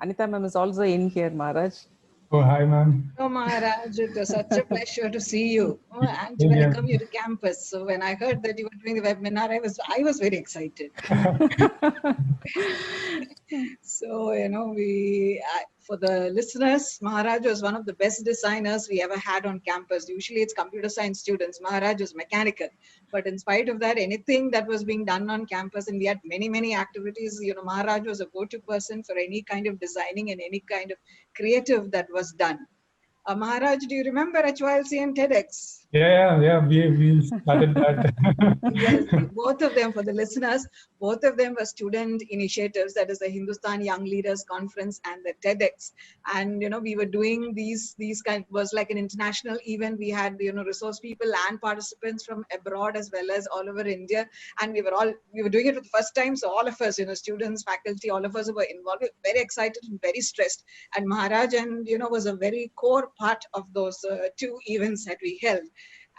Anita ma'am is also in here, Maharaj. Oh, hi, ma'am. Oh, Maharaj, it was such a pleasure to see you and to Yeah. welcome you to campus. So when I heard that you were doing the webinar, I was very excited. So, for the listeners, Maharaj was one of the best designers we ever had on campus. Usually it's computer science students. Maharaj was mechanical. But in spite of that, anything that was being done on campus, and we had many, many activities, Maharaj was a go-to person for any kind of designing and any kind of creative that was done. Maharaj, do you remember HYLC and TEDx? Yeah. We started that. Yes, both of them, for the listeners, both of them were student initiatives. That is the Hindustan Young Leaders Conference and the TEDx. And we were doing these kind, was like an international event. We had resource people and participants from abroad as well as all over India, and we were doing it for the first time. So all of us, students, faculty, all of us were involved, very excited and very stressed. And Maharaj was a very core part of those two events that we held.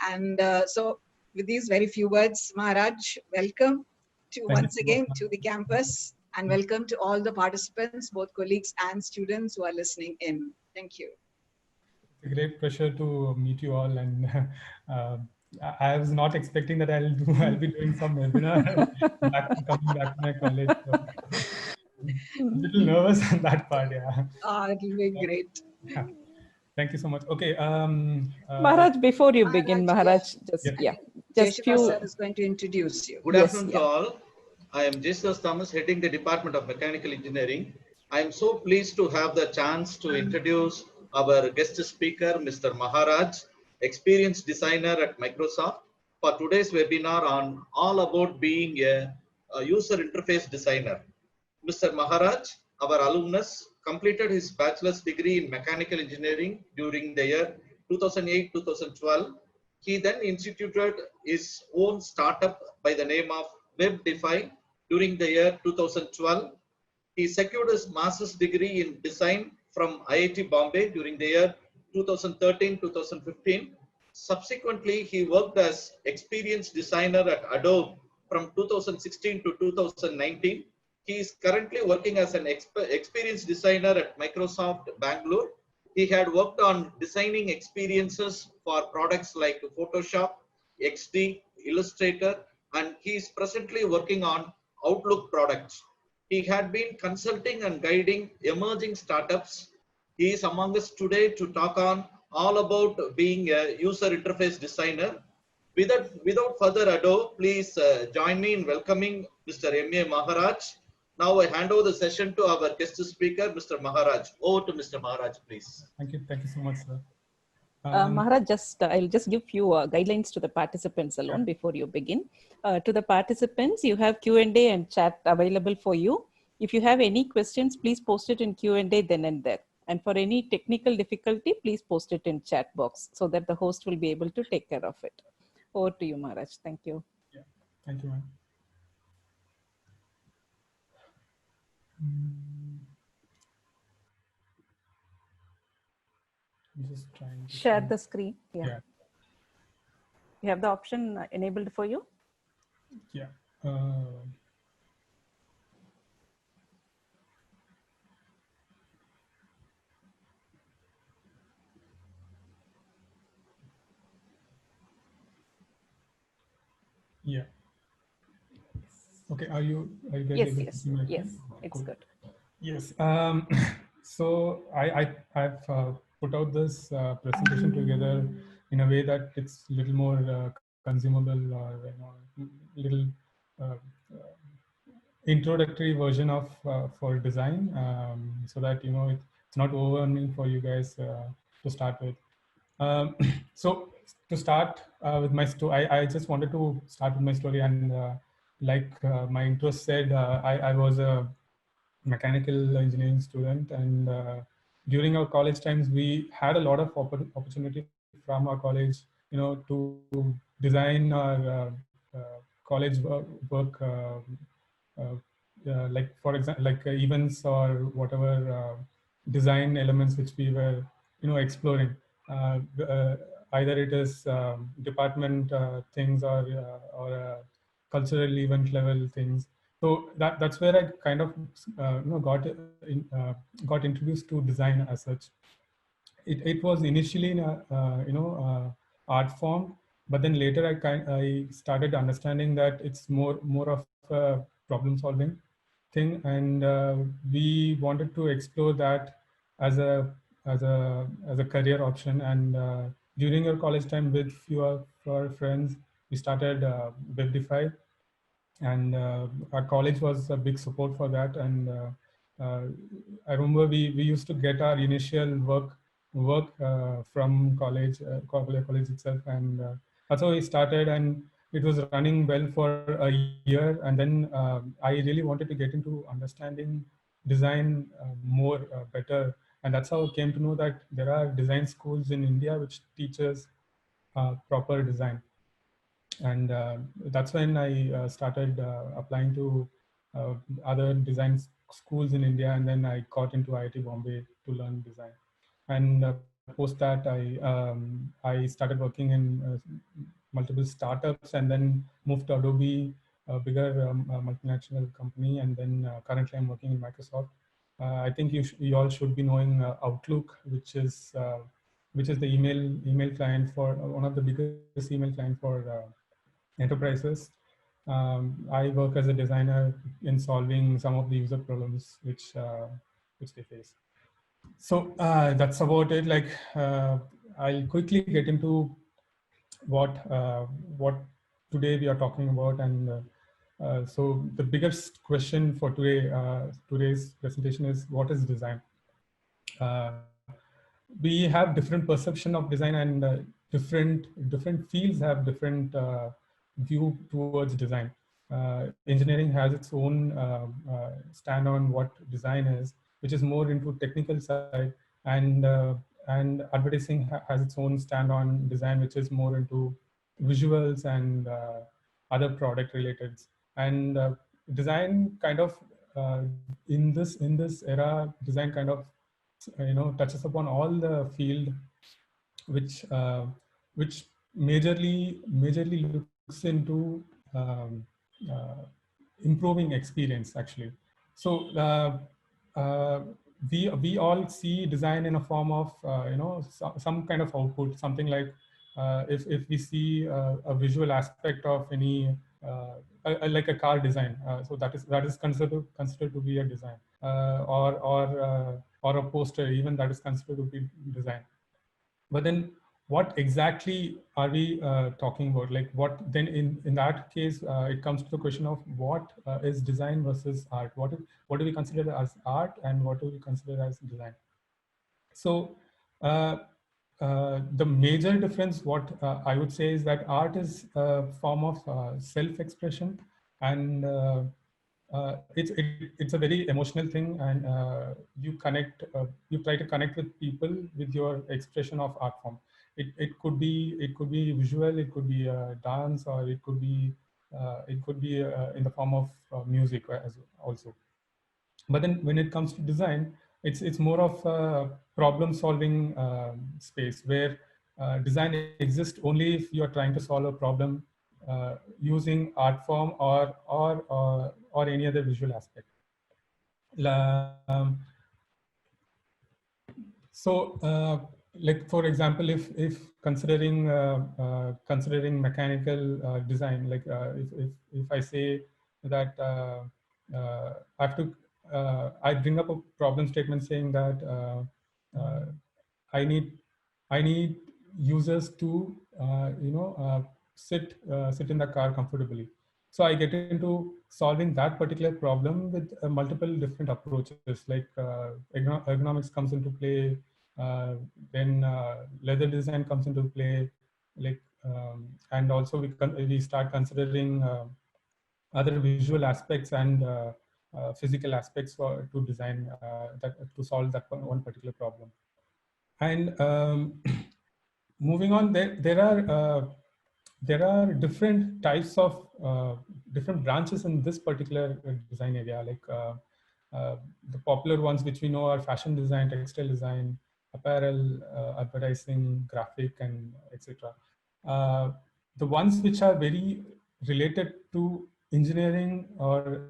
And so with these very few words, Maharaj, welcome to Thank you once so much, again ma'am. to the campus, and welcome to all the participants, both colleagues and students who are listening in. Thank you. It's a great pleasure to meet you all, and uh, I was not expecting that I'll be doing some webinar coming back to my college. So a little nervous on that part, yeah. It'll be great. Yeah. Thank you so much. Okay. Maharaj, before you begin, Maharaj, Maharaj, Yeah. just Jayashiva few. sir is going to introduce you. Good Yes, afternoon to yeah. all. I am Jayashiva Thomas, heading the Department of Mechanical Engineering. I am so pleased to have the chance to introduce our guest speaker, Mr. Maharaj, experienced designer at Microsoft, for today's webinar on all about being a user interface designer. Mr. Maharaj, our alumnus, completed his bachelor's degree in mechanical engineering during the year 2008-2012. He then instituted his own startup by the name of WebDefy during the year 2012. He secured his master's degree in design from IIT Bombay during the year 2013-2015. Subsequently, he worked as experienced designer at Adobe from 2016 to 2019. He is currently working as an experienced designer at Microsoft Bangalore. He had worked on designing experiences for products like Photoshop, XD, Illustrator, and he is presently working on Outlook products. He had been consulting and guiding emerging startups. He is among us today to talk on all about being a user interface designer. Without further ado, please join me in welcoming Mr. M.A. Maharaj. Now I hand over the session to our guest speaker, Mr. Maharaj. Over to Mr. Maharaj, please. Thank you. Thank you so much, sir. Maharaj, I'll just give few guidelines to the participants alone before you begin. To the participants, you have Q&A and chat available for you. If you have any questions, please post it in Q&A then and there. And for any technical difficulty, please post it in chat box so that the host will be able to take care of it. Over to you, Maharaj. Thank you. Yeah. Thank you, ma'am. I'm just trying to Share the screen. Yeah. Yeah. You have the option enabled for you. Yeah. Yeah. Okay. Are you guys Yes, able to yes, see my yes. screen? It's Cool. good. Yes. So I've put out this presentation together in a way that it's a little more consumable, or little uh, introductory version of for design, so that it's not overwhelming for you guys to start with. So to start with my story, I just wanted to start with my story, and like my intro said, I was a mechanical engineering student, and during our college times we had a lot of opportunity from our college, to design our college work, like for example, like events or whatever design elements which we were exploring. Either it is department things, or cultural event level things. So that's where I kind of got introduced to design as such. It was initially in a art form, but then later I started understanding that it's more of a problem solving thing, and we wanted to explore that as a career option. And during our college time, with few of our friends, we started Webdify, and our college was a big support for that. And I remember we used to get our initial work from college itself, and that's how we started. And it was running well for a year, and then I really wanted to get into understanding design more better, and that's how I came to know that there are design schools in India which teaches proper design. And that's when I started applying to other design schools in India, and then I got into IIT Bombay to learn design. And post that, I started working in multiple startups, and then moved to Adobe, a bigger multinational company, and then currently I'm working in Microsoft. I think you all should be knowing Outlook, which is the email client for one of the biggest email client for enterprises. I work as a designer in solving some of the user problems which they face. So that's about it. Like I'll quickly get into what today we are talking about. And so the biggest question for today's presentation is, what is design? We have different perception of design, and different fields have different view towards design. Engineering has its own stand on what design is, which is more into technical side, and advertising has its own stand on design, which is more into visuals and other product related. And design kind of in this era, design kind of touches upon all the field which which majorly looks into uh, improving experience actually. So we all see design in a form of some kind of output, something like if we see a visual aspect of any like a car design, so that is considered to be a design, or a poster, even that is considered to be design. But then what exactly are we talking about? Like what then in that case, it comes to the question of what is design versus art. What do we consider as art, and what do we consider as design? So the major difference, what I would say, is that art is a form of self-expression, and it's a very emotional thing, and you try to connect with people with your expression of art form. It could be visual, it could be dance, or it could be in the form of music as also. But then when it comes to design, it's more of a problem solving space, where design exists only if you're trying to solve a problem using art form or any other visual aspect. Um, so like for example, if considering mechanical design, like if I say that I have to I bring up a problem statement saying that uh, I need users to sit in the car comfortably. So I get into solving that particular problem with multiple different approaches, like ergonomics comes into play, then leather design comes into play, like and also we start considering other visual aspects and physical aspects to design that to solve that one particular problem. And moving on, there are different types of different branches in this particular design area. Like the popular ones which we know are fashion design, textile design, apparel, advertising, graphic, and etc. The ones which are very related to engineering or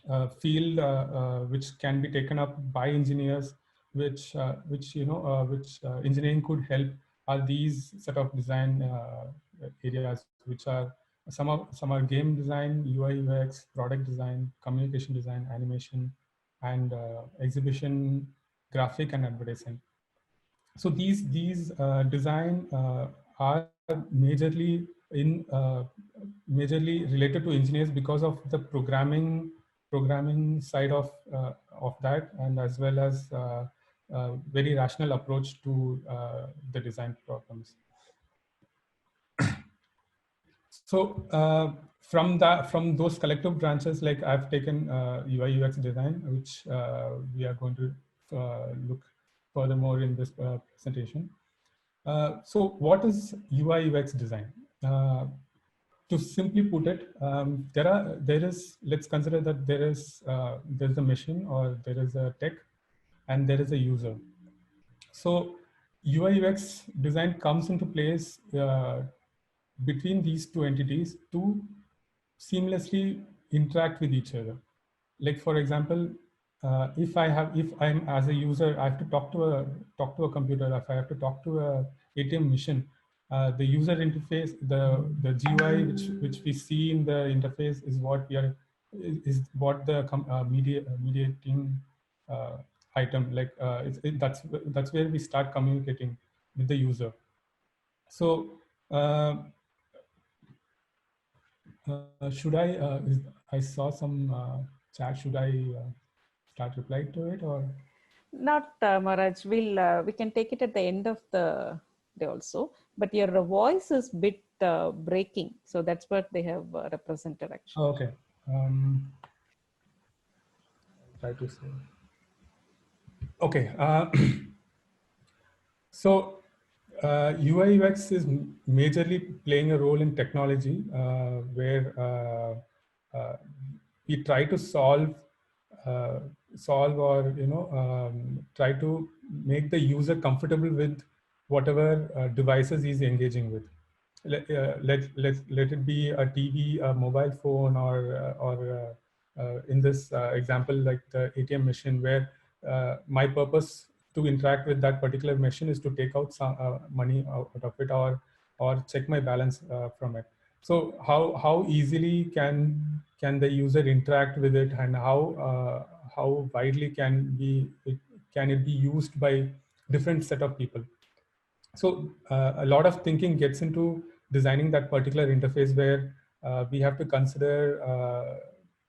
a field which can be taken up by engineers, which engineering could help, are these set of design areas, which are some are game design, UI UX, product design, communication design, animation, and exhibition, graphic, and advertising. So these design are majorly related to engineers because of the programming side of that, and as well as very rational approach to the design problems. So from those collective branches, like I've taken UI UX design, which we are going to look furthermore in this presentation. So what is UI UX design? To simply put it, let's consider that there's a machine, or there is a tech, and there is a user. So UI UX design comes into place between these two entities to seamlessly interact with each other. Like, for example, if I'm as a user, I have to talk to a computer. If I have to talk to a ATM machine, the user interface, the GUI which we see in the interface is what the mediating item. Like that's where we start communicating with the user. So should I saw some chat. Should I start replying to it, or? Not Maharaj. We can take it at the end of the day also. But your voice is bit breaking, so that's what they have represented actually. Oh, okay. Try to say. Okay. So UI UX is majorly playing a role in technology, where we try to solve or try to make the user comfortable with whatever devices he's engaging with. Let it be a TV, a mobile phone, or in this example, like the ATM machine, where my purpose to interact with that particular machine is to take out some money out of it, or check my balance from it. So how easily can the user interact with it, and how widely can it be used by different set of people? So a lot of thinking gets into designing that particular interface, where we have to consider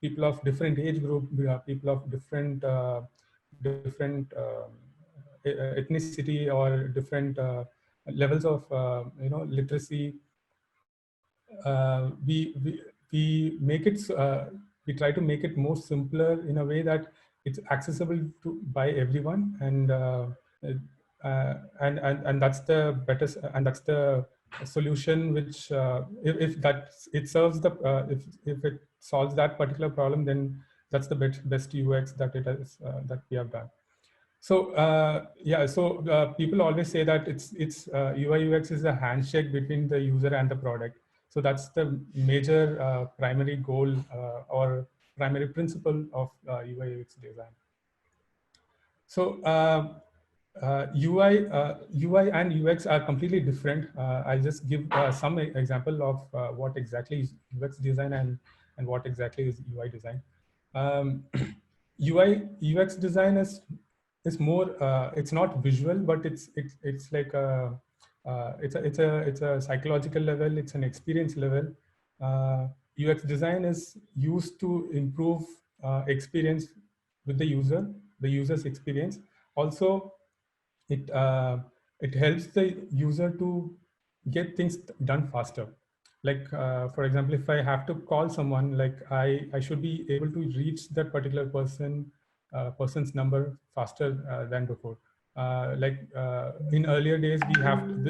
people of different age group, people of different ethnicity, or different levels of literacy. We try to make it more simpler in a way that it's accessible by everyone, and that's the better, and that's the solution which if it serves the if it solves that particular problem, then that's the best UX that it has that we have done. So yeah, so people always say that it's UI UX is a handshake between the user and the product. So that's the major primary goal or primary principle of UI UX design. So UI and UX are completely different. I'll just give some example of what exactly is UX design and what exactly is UI design. UI UX design is more. It's not visual, but it's like it's a psychological level. It's an experience level. UX design is used to improve experience with the user's experience. Also, it helps the user to get things done faster. Like for example, if I have to call someone, like I should be able to reach that particular person's number faster than before. In earlier days,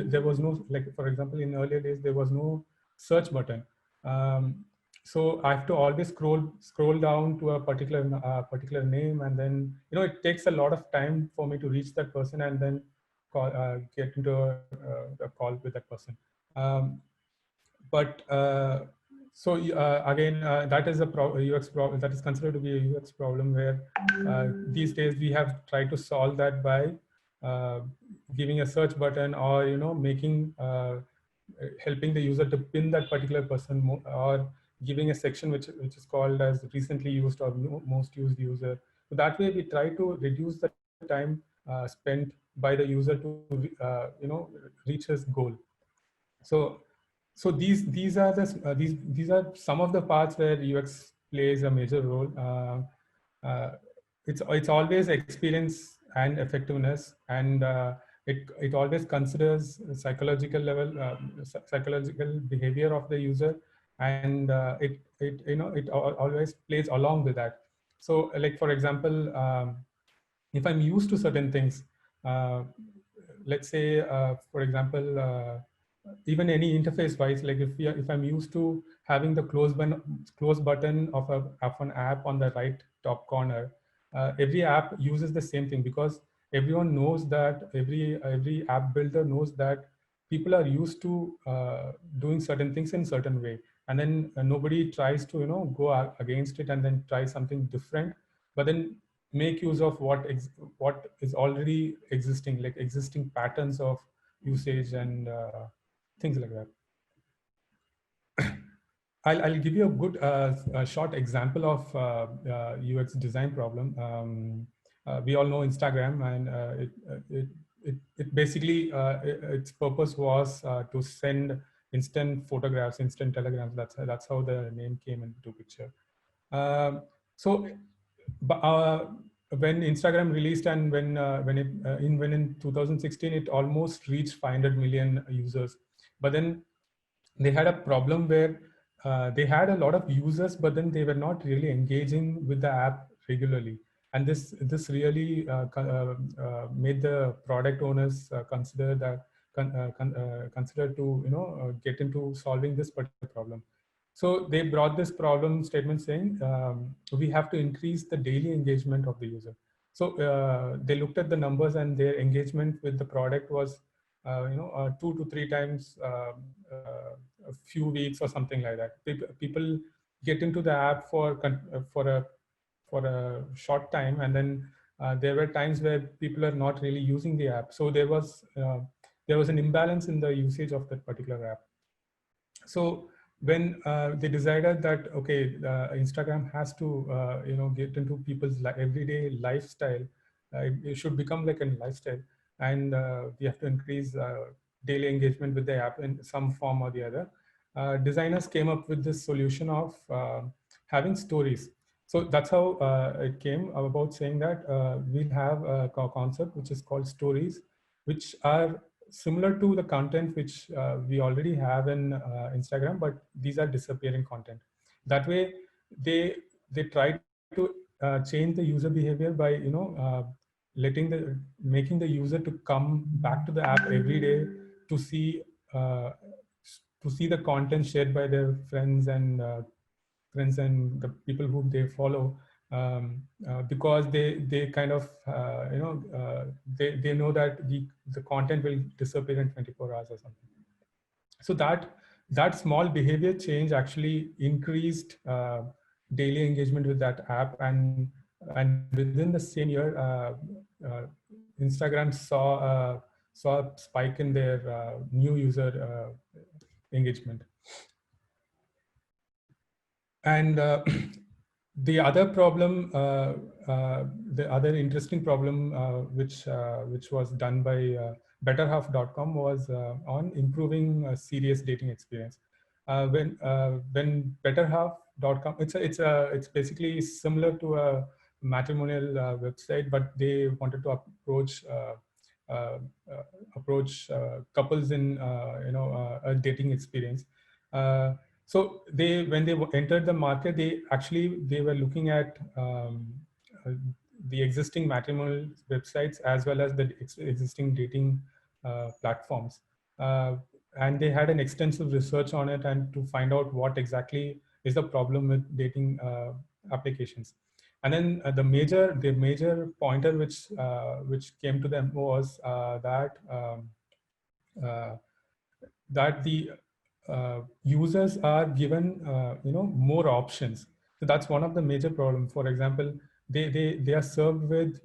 there was no, like for example, in earlier days there was no search button. So I have to always scroll down to a particular name, and then it takes a lot of time for me to reach that person, and then get into a call with that person. So again, that is a UX problem that is considered to be a UX problem, where these days we have tried to solve that by giving a search button, or making helping the user to pin that particular person, or giving a section which is called as recently used or most used user. So that way we try to reduce the time spent by the user to reach his goal. So these are these are some of the parts where UX plays a major role. It's always experience and effectiveness, and it always considers psychological level, psychological behavior of the user, and it always plays along with that. So like for example, if I'm used to certain things, uh, let's say for example, even any interface wise, like if I'm used to having the close button of an app on the right top corner, every app uses the same thing, because everyone knows that every app builder knows that people are used to doing certain things in certain way, and then nobody tries to go against it and then try something different, but then make use of what is already existing, like existing patterns of usage and things like that. I'll give you a good a short example of UX design problem. We all know Instagram, and it basically its purpose was to send instant photographs, instant telegrams. That's how the name came into picture. So when Instagram released, and when in 2016 it almost reached 500 million users, but then they had a problem where they had a lot of users, but then they were not really engaging with the app regularly, and this really made the product owners consider that consider to get into solving this particular problem. So they brought this problem statement saying we have to increase the daily engagement of the user. So they looked at the numbers, and their engagement with the product was 2 to 3 times a few weeks or something like that. People get into the app for a short time, and then there were times where people are not really using the app. So there was an imbalance in the usage of that particular app. So when they decided that okay, Instagram has to get into people's everyday lifestyle, it should become like a lifestyle, and we have to increase daily engagement with the app in some form or the other. Designers came up with this solution of having stories. So that's how it came about, saying that we'll have a concept which is called stories, which are similar to the content which we already have in Instagram, but these are disappearing content. That way, they try to change the user behavior by making the user to come back to the app every day to see uh, the content shared by their friends and the people whom they follow, because they kind of they know that the content will disappear in 24 hours or something. So that small behavior change actually increased daily engagement with that app, and within the same year, Instagram saw a spike in their new user engagement. And the other problem, the other interesting problem, which was done by BetterHalf.com, was on improving serious dating experience. When BetterHalf.com, it's basically similar to a matrimonial website, but they wanted to approach couples in a dating experience. So when they entered the market, they were looking at the existing matrimonial websites as well as the existing dating platforms, and they had an extensive research on it, and to find out what exactly is the problem with dating applications. And then the major pointer which came to them was that the users are given more options. So that's one of the major problems. For example, they are served with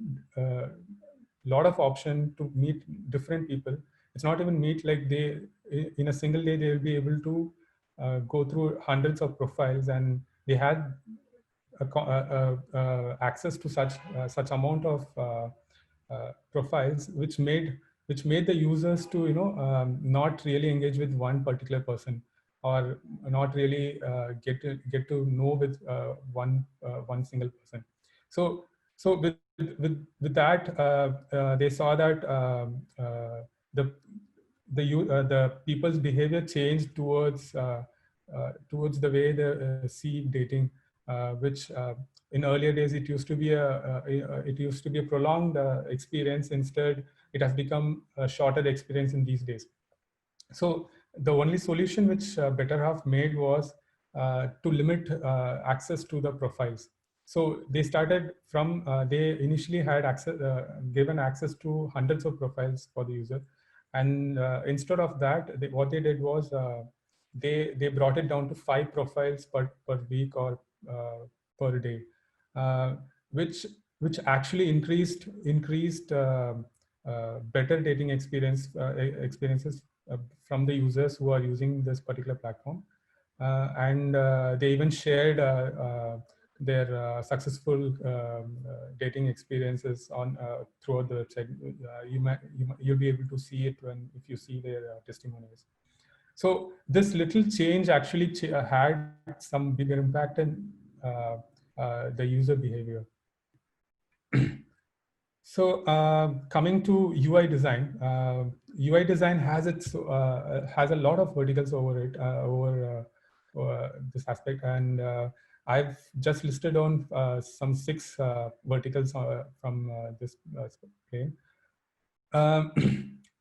lot of option to meet different people. It's not even meet, like they in a single day they will be able to go through hundreds of profiles, and they had access to such amount of profiles, which made the users to not really engage with one particular person, or not really get to know with one single person. So with that, they saw that the the people's behavior changed towards the way they see dating, which in earlier days it used to be a prolonged experience. Instead, it has become a shorter experience in these days. So the only solution which BetterHalf made was to limit access to the profiles. So they started from they initially had given access to hundreds of profiles for the user, and instead of that, what they did was they brought it down to 5 profiles per week or per day, uh, which actually increased better dating experiences from the users who are using this particular platform. And they even shared their successful dating experiences on throughout the website. You'll be able to see it if you see their testimonials. So this little change actually had some bigger impact in the user behavior. So coming to UI design, UI design has has a lot of verticals over it, over this aspect, and I've just listed on some 6 verticals from this plane.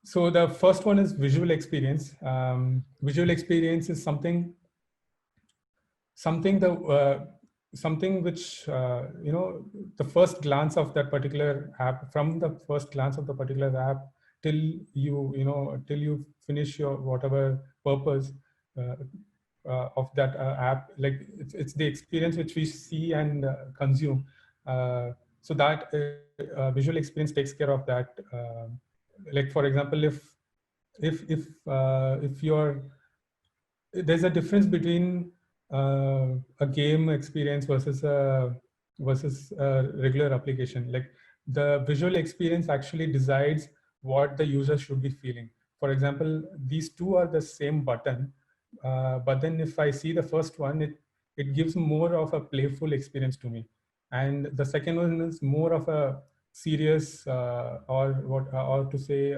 So the first one is visual experience. Visual experience is something which the first glance of that particular app, from the first glance of the particular app till you finish your whatever purpose of that app, like it's the experience which we see and consume. So that visual experience takes care of that. Like for example, if you're there's a difference between a game experience versus a regular application. Like the visual experience actually decides what the user should be feeling. For example, these two are the same button, but then if I see the first one, it gives more of a playful experience to me, and the second one is more of a serious or to say.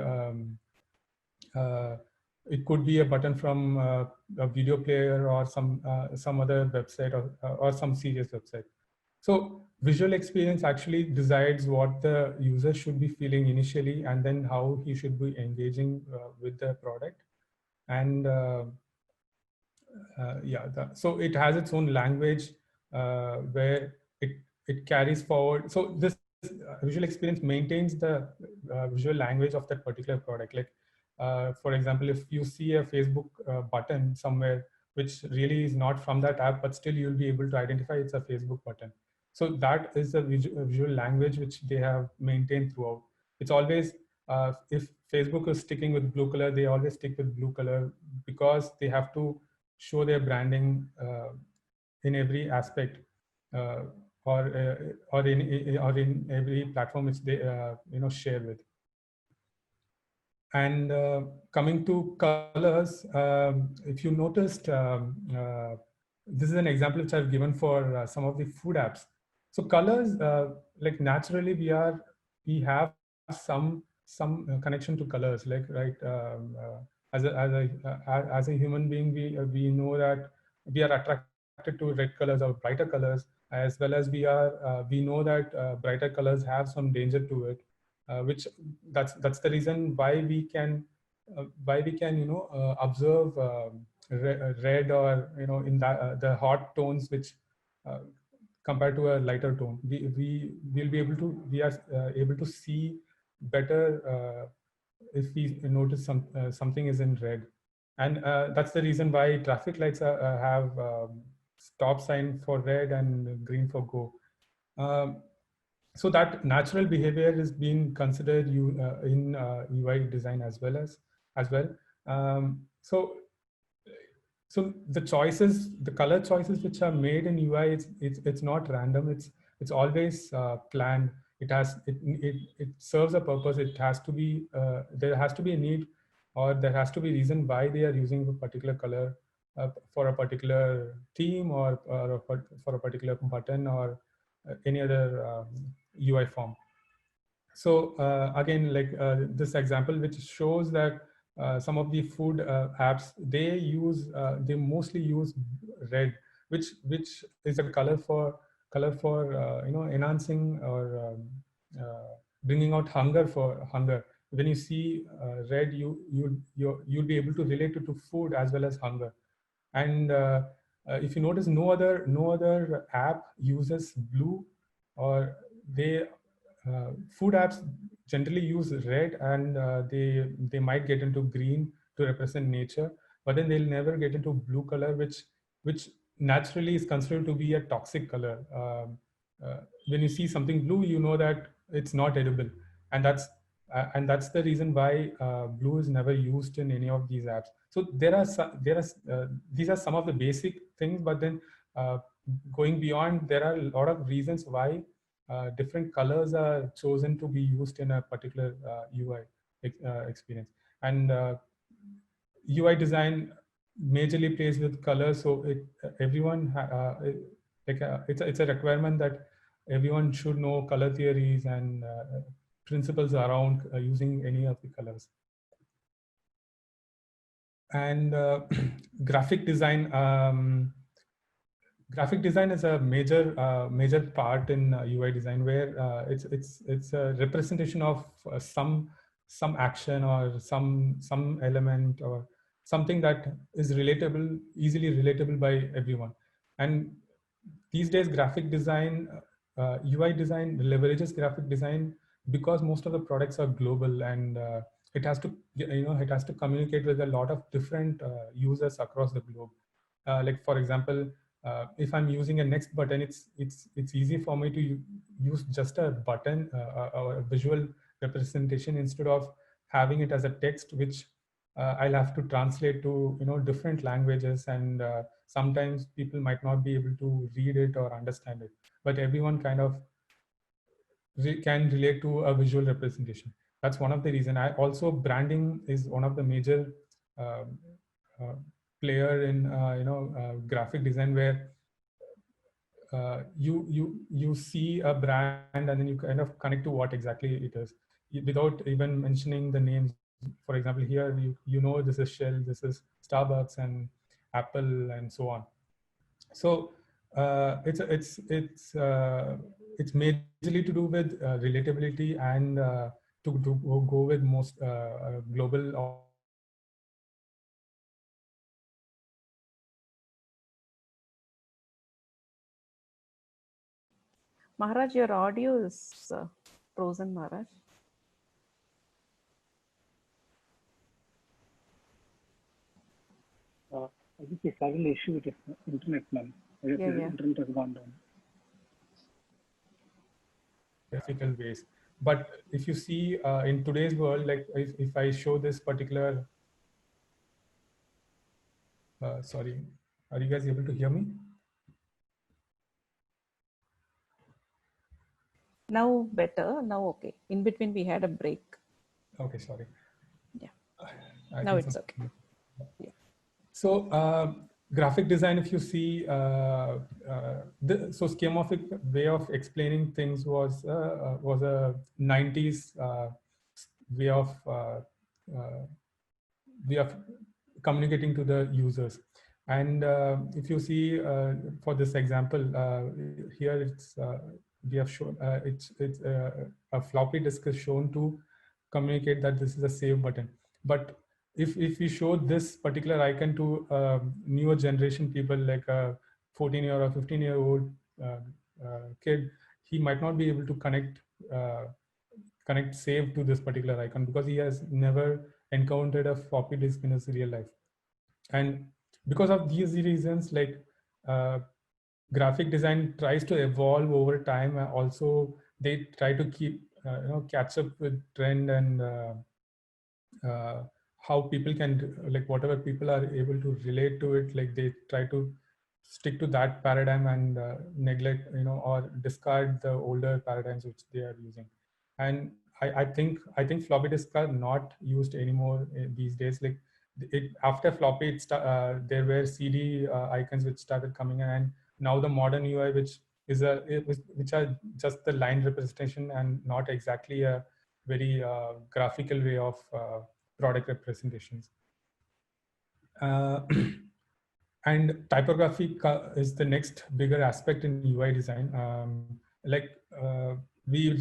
It could be a button from a video player or some other website or some serious website. So visual experience actually decides what the user should be feeling initially, and then how he should be engaging with the product. And so it has its own language where it carries forward. So this visual experience maintains the visual language of that particular product. Like for example, if you see a Facebook button somewhere which really is not from that app, but still you'll be able to identify it's a Facebook button. So that is the visual language which they have maintained throughout. It's always if Facebook is sticking with blue color, they always stick with blue color, because they have to show their branding in every aspect, or in every platform which they share with. And coming to colors, if you noticed, this is an example which I've given for some of the food apps. So colors, like naturally we have some connection to colors, like right. As a human being, we know that we are attracted to red colors or brighter colors, as well as we know that brighter colors have some danger to it, which that's the reason why we can observe red, or in that the hot tones which compared to a lighter tone. We are able to see better if we notice something is in red. And that's the reason why traffic lights have stop sign for red and green for go. So that natural behavior is being considered in UI design as well. So the choices, the color choices which are made in UI, it's not random. It's always planned. It serves a purpose. It has to be there has to be a need, or there has to be reason why they are using a particular color for a particular theme, or for a particular button, or any other UI form. So again, like this example, which shows that some of the food apps, they mostly use red, which is a color for enhancing or bringing out hunger. When you see red, you'll be able to relate it to food as well as hunger. And if you notice, no other app uses blue, or they food apps generally use red, and they might get into green to represent nature, but then they'll never get into blue color, which naturally is considered to be a toxic color. When you see something blue, you know that it's not edible, and that's the reason why blue is never used in any of these apps. So these are some of the basic things, but then going beyond, there are a lot of reasons why different colors are chosen to be used in a particular UI experience. And UI design majorly plays with colors, so it's a requirement that everyone should know color theories and principles around using any of the colors. And graphic design. Graphic design is a major part in UI design, where it's a representation of some action, or some element, or something that is easily relatable by everyone. And these days, graphic design, UI design leverages graphic design because most of the products are global, and it has to communicate with a lot of different users across the globe. Like for example, if I'm using a next button, it's easy for me to use just a button or a visual representation, instead of having it as a text, which I'll have to translate to different languages, and sometimes people might not be able to read it or understand it, but everyone kind of can relate to a visual representation. That's one of the reasons. Also, branding is one of the major player in graphic design, where you see a brand, and then you kind of connect to what exactly it is, without even mentioning the names. For example, here this is Shell, this is Starbucks, and Apple, and so on. So it's majorly to do with relatability, and to go with most global. Maharaj, your audio is frozen, Maharaj. I think he's having an issue with his internet, ma'am. Internet has gone down. Ethical ways. But if you see in today's world, like if I show this particular, sorry, are you guys able to hear me? Now better, now okay. In between we had a break. Okay, sorry. Yeah. Now it's okay. Yeah. So graphic design, if you see, so schemorphic way of explaining things was a 90s way of communicating to the users. And if you see for this example here, we have shown it's a floppy disk is shown to communicate that this is a save button. But if we show this particular icon to newer generation people, like a 14-year or 15-year-old kid, he might not be able to connect save to this particular icon, because he has never encountered a floppy disk in his real life. And because of these reasons, like graphic design tries to evolve over time. Also, they try to keep catch up with trend and how people can, like whatever people are able to relate to it, like they try to stick to that paradigm and neglect, or discard the older paradigms which they are using. And I think floppy disks are not used anymore these days. Like after floppy, there were CD icons which started coming in, and now the modern UI, which are just the line representation and not exactly a very graphical way of product representations. And typography is the next bigger aspect in UI design. Like we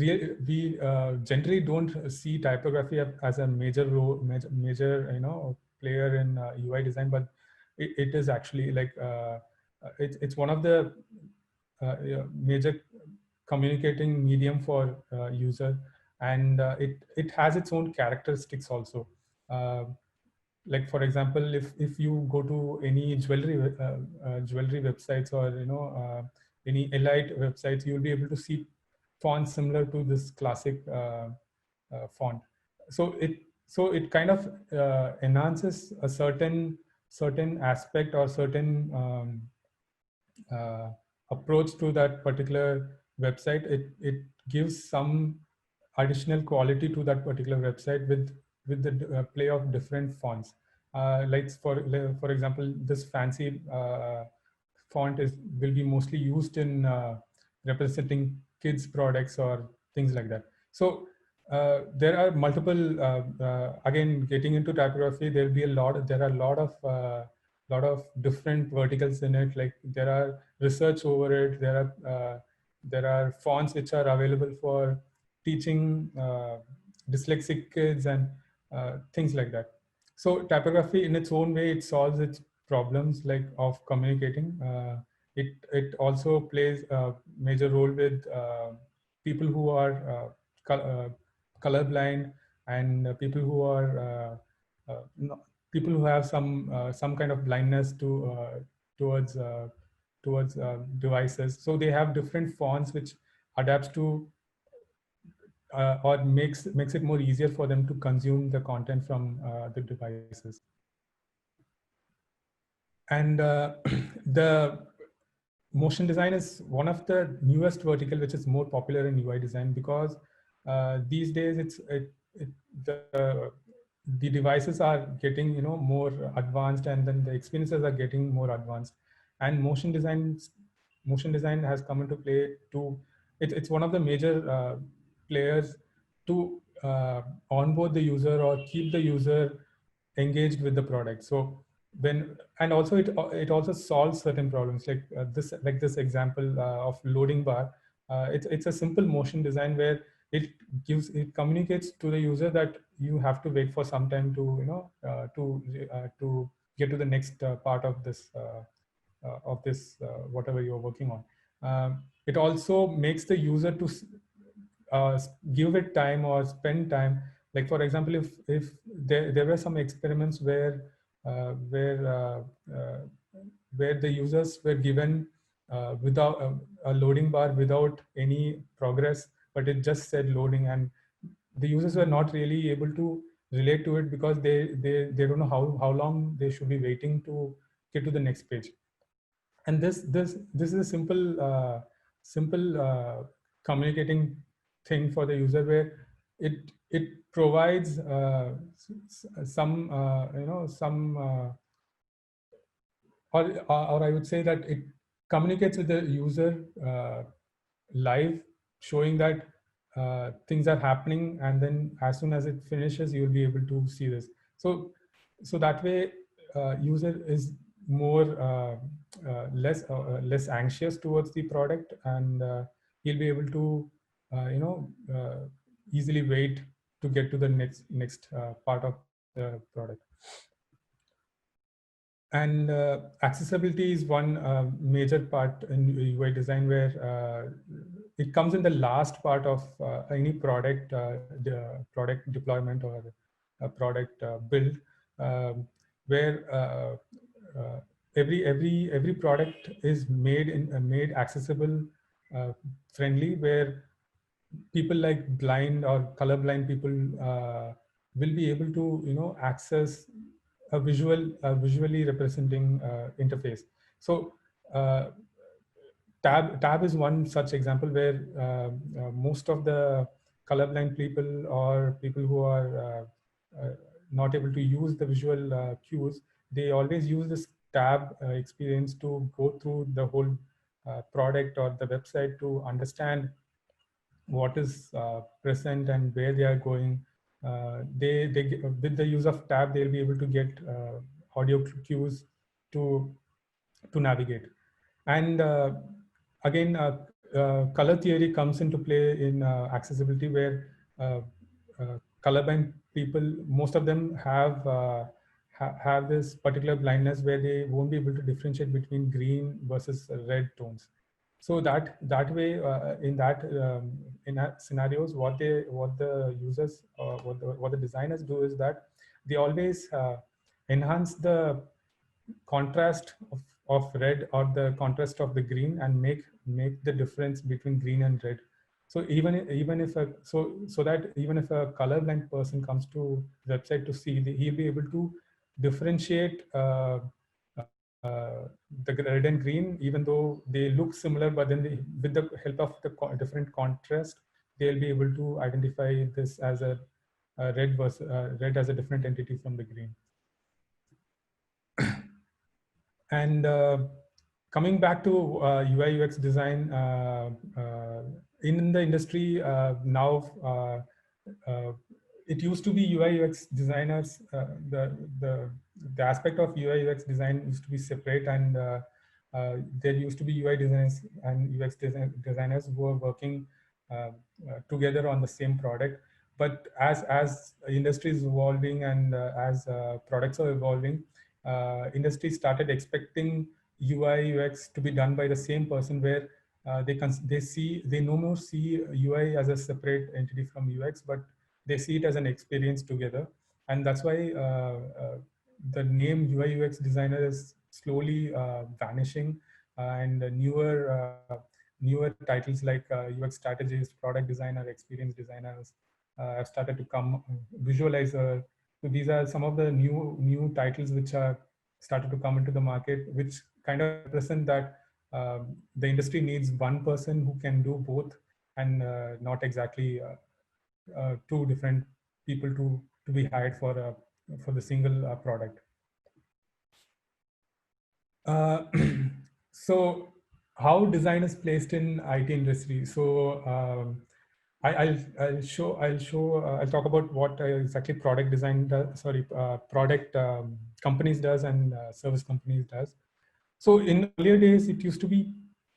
generally don't see typography as a major role, major player in UI design, but it is actually like it's one of the major communicating medium for user, and it has its own characteristics also. Like for example, if you go to any jewelry websites, or any elite websites, you'll be able to see fonts similar to this classic font. So it kind of enhances a certain aspect or certain approach to that particular website. It gives some additional quality to that particular website with the play of different fonts. Like for example, this fancy font will be mostly used in representing kids products or things like that. So there are multiple. Again, getting into typography, there are a lot of different verticals in it. Like there are research over it. There are fonts which are available for teaching dyslexic kids and things like that. So typography in its own way, it solves its problems like of communicating. It also plays a major role with people who are colorblind, and people who are people who have some kind of blindness towards devices. So they have different fonts which adapts to or makes it more easier for them to consume the content from the devices. And the motion design is one of the newest vertical which is more popular in UI design, because these days the devices are getting more advanced, and then the experiences are getting more advanced, and motion design has come into play to it's one of the major players to onboard the user or keep the user engaged with the product. So and also it also solves certain problems, like this example of loading bar. It's a simple motion design where it communicates to the user that you have to wait for some time to get to the next part of this whatever you're working on. It also makes the user to give it time or spend time. Like for example, if there were some experiments where the users were given without a loading bar without any progress, but it just said loading, and the users were not really able to relate to it because they don't know how long they should be waiting to get to the next page. And this is a simple communicating thing for the user, where it provides some or I would say that it communicates with the user live, showing that things are happening, and then as soon as it finishes, you'll be able to see this. So that way, user is more less anxious towards the product, and he'll be able to easily wait to get to the next part of the product. And accessibility is one major part in UI design, where it comes in the last part of any product deployment or a product build, where every product is made accessible, friendly, where people like blind or colorblind people will be able to access a visually representing interface. So tab is one such example where most of the colorblind people or people who are not able to use the visual cues, they always use this tab experience to go through the whole product or the website to understand what is present and where they are going. With the use of tab, they'll be able to get audio cues to navigate. And again, color theory comes into play in accessibility, where colorblind people, most of them have this particular blindness where they won't be able to differentiate between green versus red tones. So that way, in that scenarios, what the users, what the designers do is that they always enhance the contrast of red or the contrast of the green and make the difference between green and red. So even if that even if a colorblind person comes to the website to see, he'll be able to differentiate the red and green, even though they look similar, but then with the help of the different contrast, they'll be able to identify this as a red versus red as a different entity from the green. And coming back to UI UX design, in the industry now, it used to be UI UX designers. The aspect of UI UX design used to be separate, and there used to be UI designers and UX designers who were working together on the same product. But as industry is evolving and as products are evolving, industry started expecting UI UX to be done by the same person, where they no more see UI as a separate entity from UX, but they see it as an experience together. And that's why the name UI UX designer is slowly vanishing, and newer titles like UX strategist, product designer, experience designers have started to come, visualizer. So these are some of the new titles which are started to come into the market, which kind of represent that the industry needs one person who can do both, and not exactly two different people to be hired for the single product. So how design is placed in IT industry? So I'll talk about what exactly product design does, product companies does and service companies does. So in earlier days, it used to be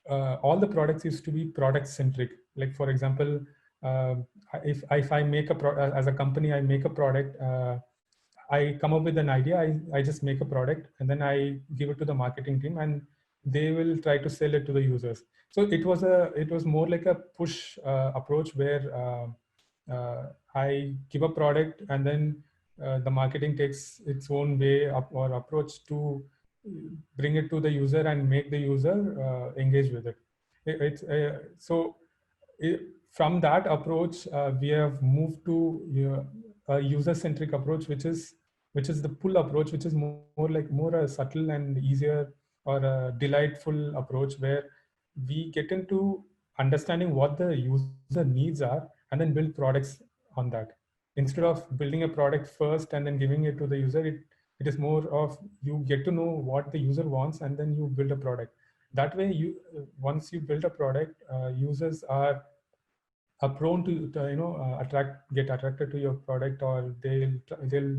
all the products used to be product centric. Like for example, if I make as a company, I make a product. I come up with an idea. I just make a product, and then I give it to the marketing team, and they will try to sell it to the users. So it was more like a push approach, where I give a product, and then the marketing takes its own way up or approach to bring it to the user and make the user engage with it. From that approach, we have moved to a user-centric approach, which is the pull approach, which is more a subtle and easier or a delightful approach, where we get into understanding what the user needs are and then build products on that. Instead of building a product first and then giving it to the user, it is more of you get to know what the user wants and then you build a product. That way, once you build a product, users are prone to get attracted to your product, or they'll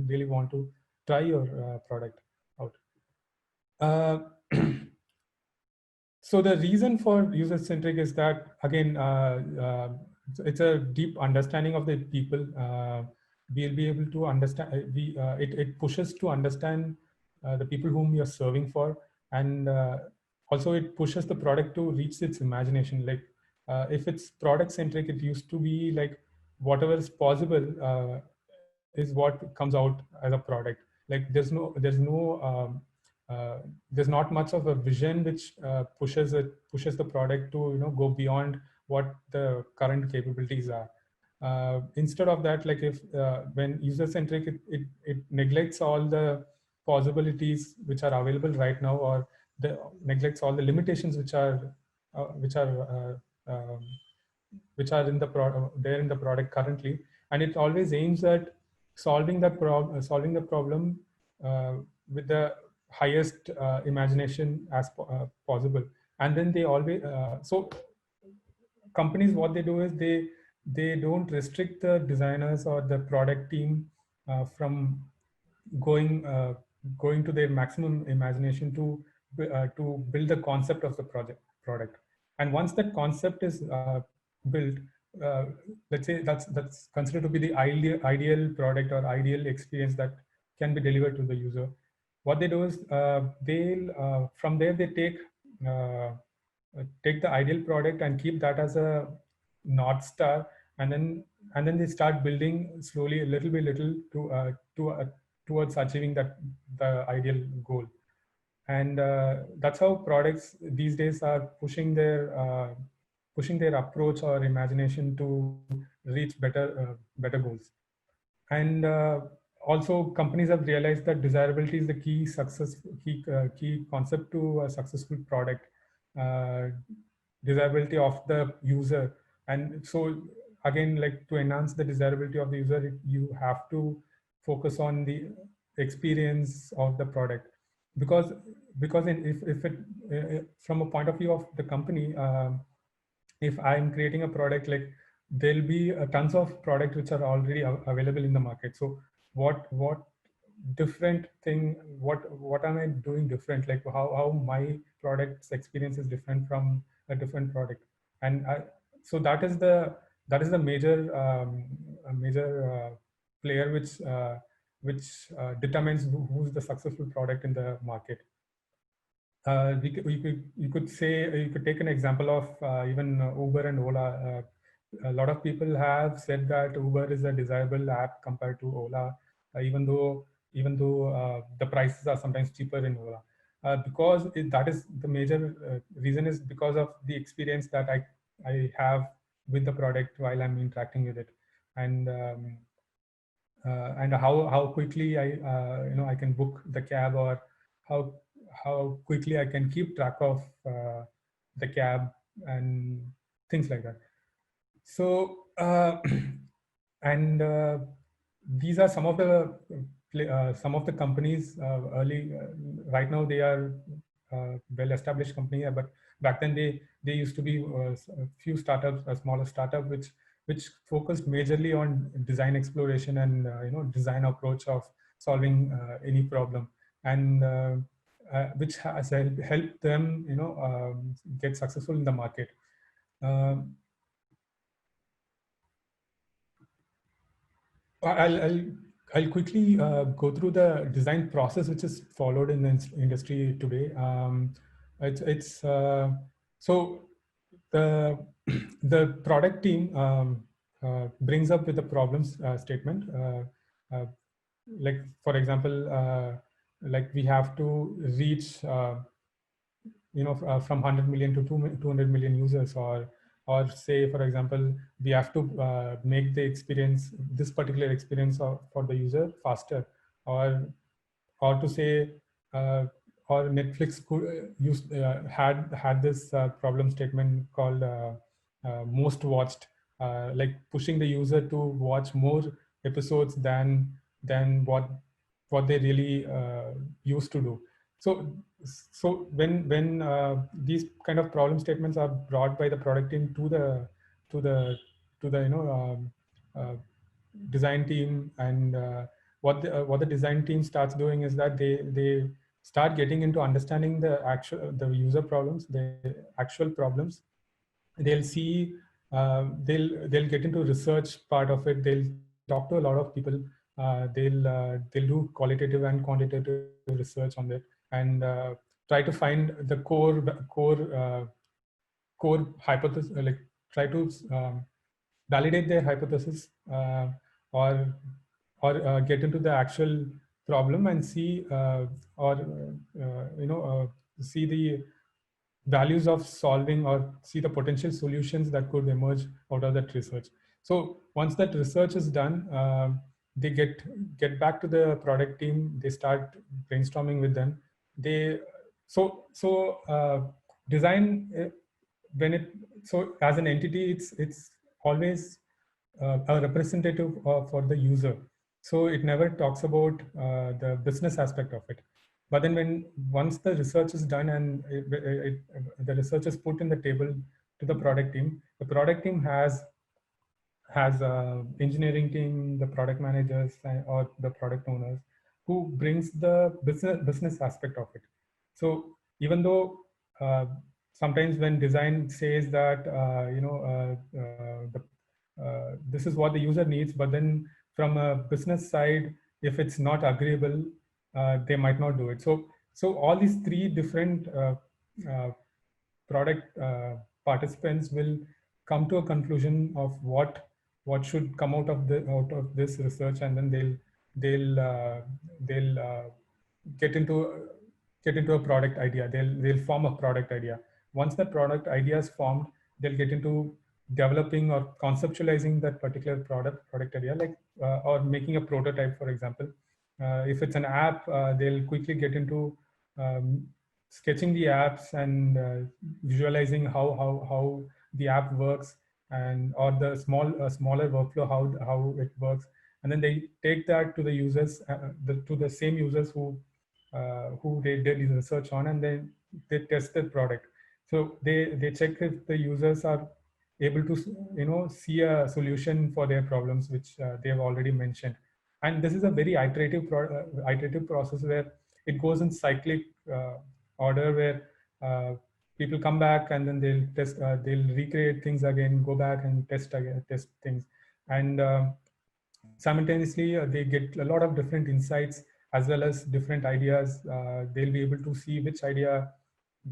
really want to try your product out. So the reason for user-centric is that, again, it's a deep understanding of the people. We'll be able to understand, it pushes to understand the people whom you're serving for. And also it pushes the product to reach its imagination. Like if it's product-centric, it used to be like whatever is possible is what comes out as a product. Like there's no there's not much of a vision which pushes the product to go beyond what the current capabilities are. Instead of that, like if when user centric, it neglects all the possibilities which are available right now, or neglects all the limitations which are in the there in the product currently, and it always aims at solving the problem with the highest imagination as possible. And then they always so companies, what they do is they don't restrict the designers or the product team from going to their maximum imagination to build the concept of the product. And once that concept is built, uh, let's say that's considered to be the ideal product or ideal experience that can be delivered to the user. What they do is they'll from there they take the ideal product and keep that as a north star, and then they start building slowly, little by little, towards achieving the ideal goal. And that's how products these days are pushing their approach or imagination to reach better goals. And also, companies have realized that desirability is the key concept to a successful product. Desirability of the user. And so again, like to enhance the desirability of the user, you have to focus on the experience of the product, because if it from a point of view of the company, if I'm creating a product, like there'll be tons of products which are already available in the market. So what different thing, what am I doing different? Like how my product's experience is different from a different product. And so that is the major player which determines who's the successful product in the market. You could take an example of even Uber and Ola. A lot of people have said that Uber is a desirable app compared to Ola, even though the prices are sometimes cheaper in Ola. Because that is the major reason, is because of the experience that I have with the product while I'm interacting with it, and how quickly I can book the cab, or how quickly I can keep track of the cab and things like that. So and these are some of the companies right now they are well-established company, but back then they used to be a few startups, a smaller startup which focused majorly on design exploration and design approach of solving any problem, and which has helped them get successful in the market. I'll quickly go through the design process which is followed in the industry today. It's so the product team brings up with a problems statement. Like for example, like we have to reach from 100 million to 200 million users, or say, for example, we have to make the experience, this particular experience for the user faster, or to say, or Netflix could had this problem statement called most watched, like pushing the user to watch more episodes than what they really used to do. So when these kind of problem statements are brought by the product team to the design team, and what the design team starts doing is that they start getting into understanding the user problems, the actual problems. They'll see they'll get into research part of it. They'll talk to a lot of people. They'll do qualitative and quantitative research on it, and try to find the core hypothesis, like try to validate their hypothesis, or get into the actual problem and see see the values of solving or see the potential solutions that could emerge out of that research. So once that research is done, they get back to the product team. They start brainstorming with them. They design when it so as an entity, it's always a representative for the user. So it never talks about the business aspect of it. But then once the research is done and the research is put in the table to the product team has engineering team, the product managers or the product owners who brings the business aspect of it. So even though sometimes when design says that this is what the user needs, but then from a business side, if it's not agreeable, they might not do it. So all these three different product participants will come to a conclusion of what should come out of this research, and then they'll get into a product idea. They'll form a product idea. Once the product idea is formed, they'll get into developing or conceptualizing that particular product idea, like or making a prototype, for example. If it's an app, they'll quickly get into sketching the apps and visualizing how the app works, and or the smaller workflow, how it works, and then they take that to the users, to the same users who they did the research on, and then they test the product. So they check if the users are able to see a solution for their problems, which they have already mentioned. And this is a very iterative process where it goes in cyclic order, where people come back and then they'll test, they'll recreate things again, go back and test things, and simultaneously they get a lot of different insights as well as different ideas. They'll be able to see which idea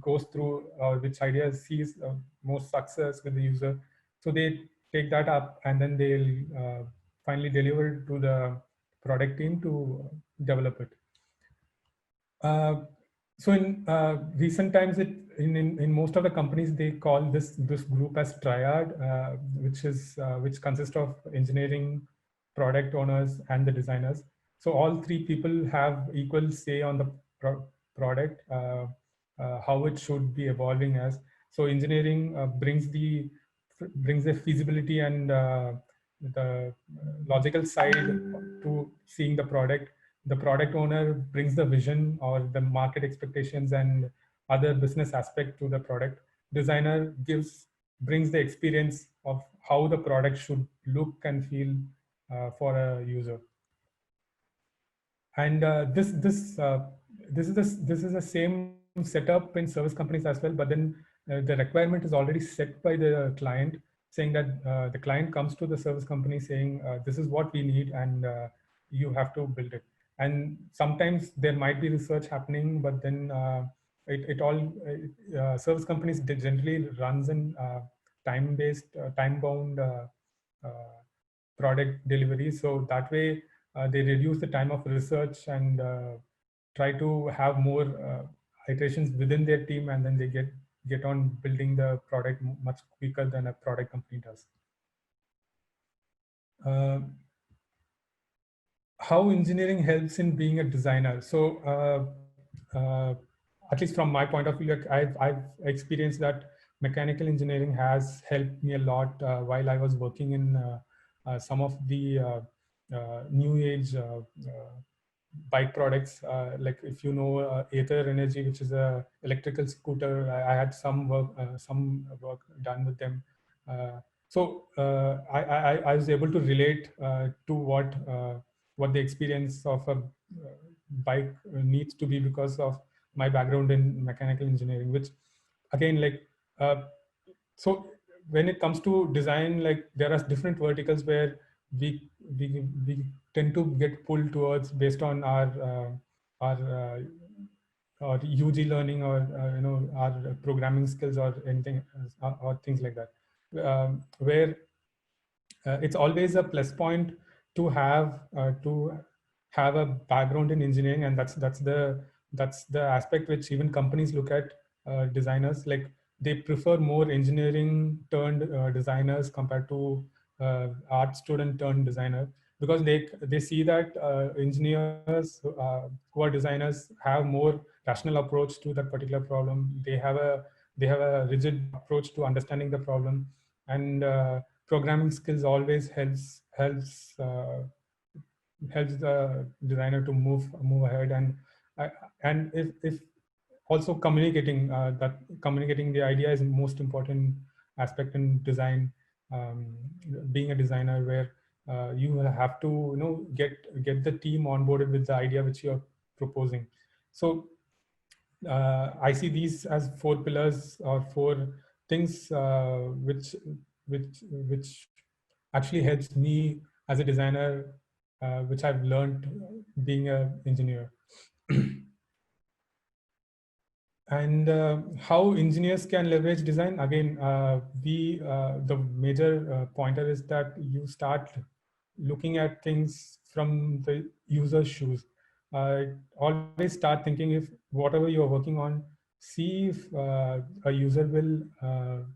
goes through or which idea sees most success with the user. So they take that up and then they'll finally deliver it to the product team to develop it. So in recent times, in most of the companies, they call this group as triad, which consists of engineering, product owners, and the designers. So all three people have equal say on the product, how it should be evolving as. So engineering brings the feasibility and the logical side to seeing the product. The product owner brings the vision or the market expectations and other business aspect to the product. Designer brings the experience of how the product should look and feel for a user. And this is the same setup in service companies as well, but then the requirement is already set by the client, saying that the client comes to the service company saying, this is what we need, and you have to build it. And sometimes there might be research happening, but then service companies generally runs in time-based, time-bound product delivery. So that way they reduce the time of research and try to have more iterations within their team, and then they get on building the product much quicker than a product company does. How engineering helps in being a designer. So at least from my point of view, I've experienced that mechanical engineering has helped me a lot while I was working in some of the new age bike products, like if you know Ather Energy, which is a electrical scooter. I had some work done with them. So I was able to relate to what the experience of a bike needs to be because of my background in mechanical engineering, which again, like, so when it comes to design, like there are different verticals where we tend to get pulled towards based on our UG learning or our programming skills or anything or things like that, where it's always a plus point to have have a background in engineering, and that's the aspect which even companies look at designers. Like they prefer more engineering turned designers compared to art student turned designer, because they see that engineers who are designers have more rational approach to that particular problem. They have a rigid approach to understanding the problem, and programming skills always helps the designer to move ahead. And if also communicating the idea is most important aspect in design. Being a designer, where you have to get the team onboarded with the idea which you're proposing. So I see these as 4 pillars or 4 things which actually helps me as a designer, which I've learned being an engineer. And how engineers can leverage design. Again, the major pointer is that you start looking at things from the user's shoes. Always start thinking, if whatever you're working on, see if a user will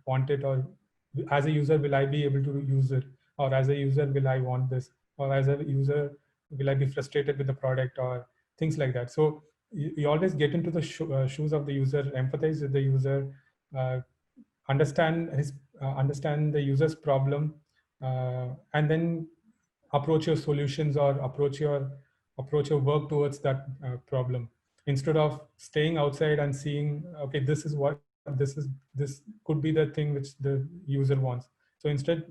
want it, or as a user will I be able to use it, or as a user will I want this, or as a user will I be frustrated with the product, or things like that. So you always get into the shoes of the user, empathize with the user, uh, understand the user's problem, and then approach your solutions, or approach your work towards that problem, instead of staying outside and seeing, okay, this could be the thing which the user wants. So instead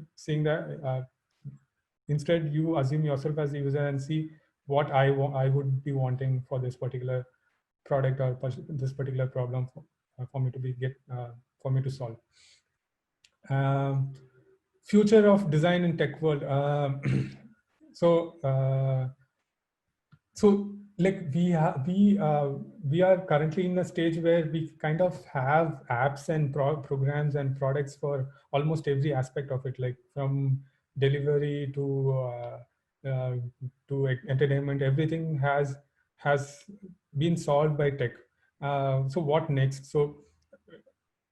you assume yourself as the user and see what I would be wanting for this particular product, or this particular problem for me to solve. Future of design in tech world. So like we are currently in a stage where we kind of have apps and programs and products for almost every aspect of it, like from delivery to entertainment. Everything has been solved by tech. So what next? So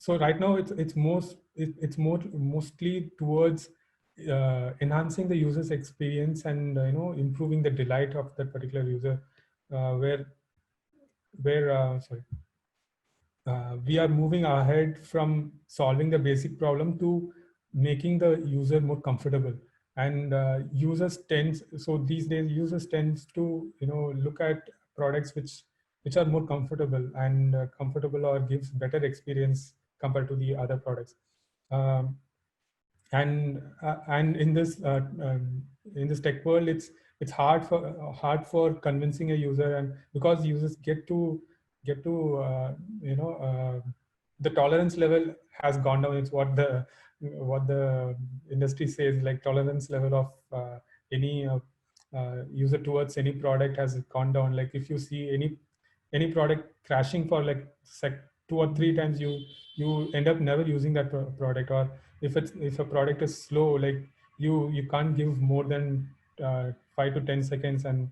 right now it's mostly towards enhancing the user's experience, and improving the delight of that particular user, where we are moving ahead from solving the basic problem to making the user more comfortable. And these days users tends to look at products which are more comfortable, and comfortable or gives better experience compared to the other products. And in this tech world, it's hard for convincing a user, and because users get to the tolerance level has gone down. It's what the industry says, like tolerance level of any user towards any product has gone down. Like if you see any product crashing for like 2 or 3 times, you end up never using that product. Or if a product is slow, like you can't give more than 5 to 10 seconds, and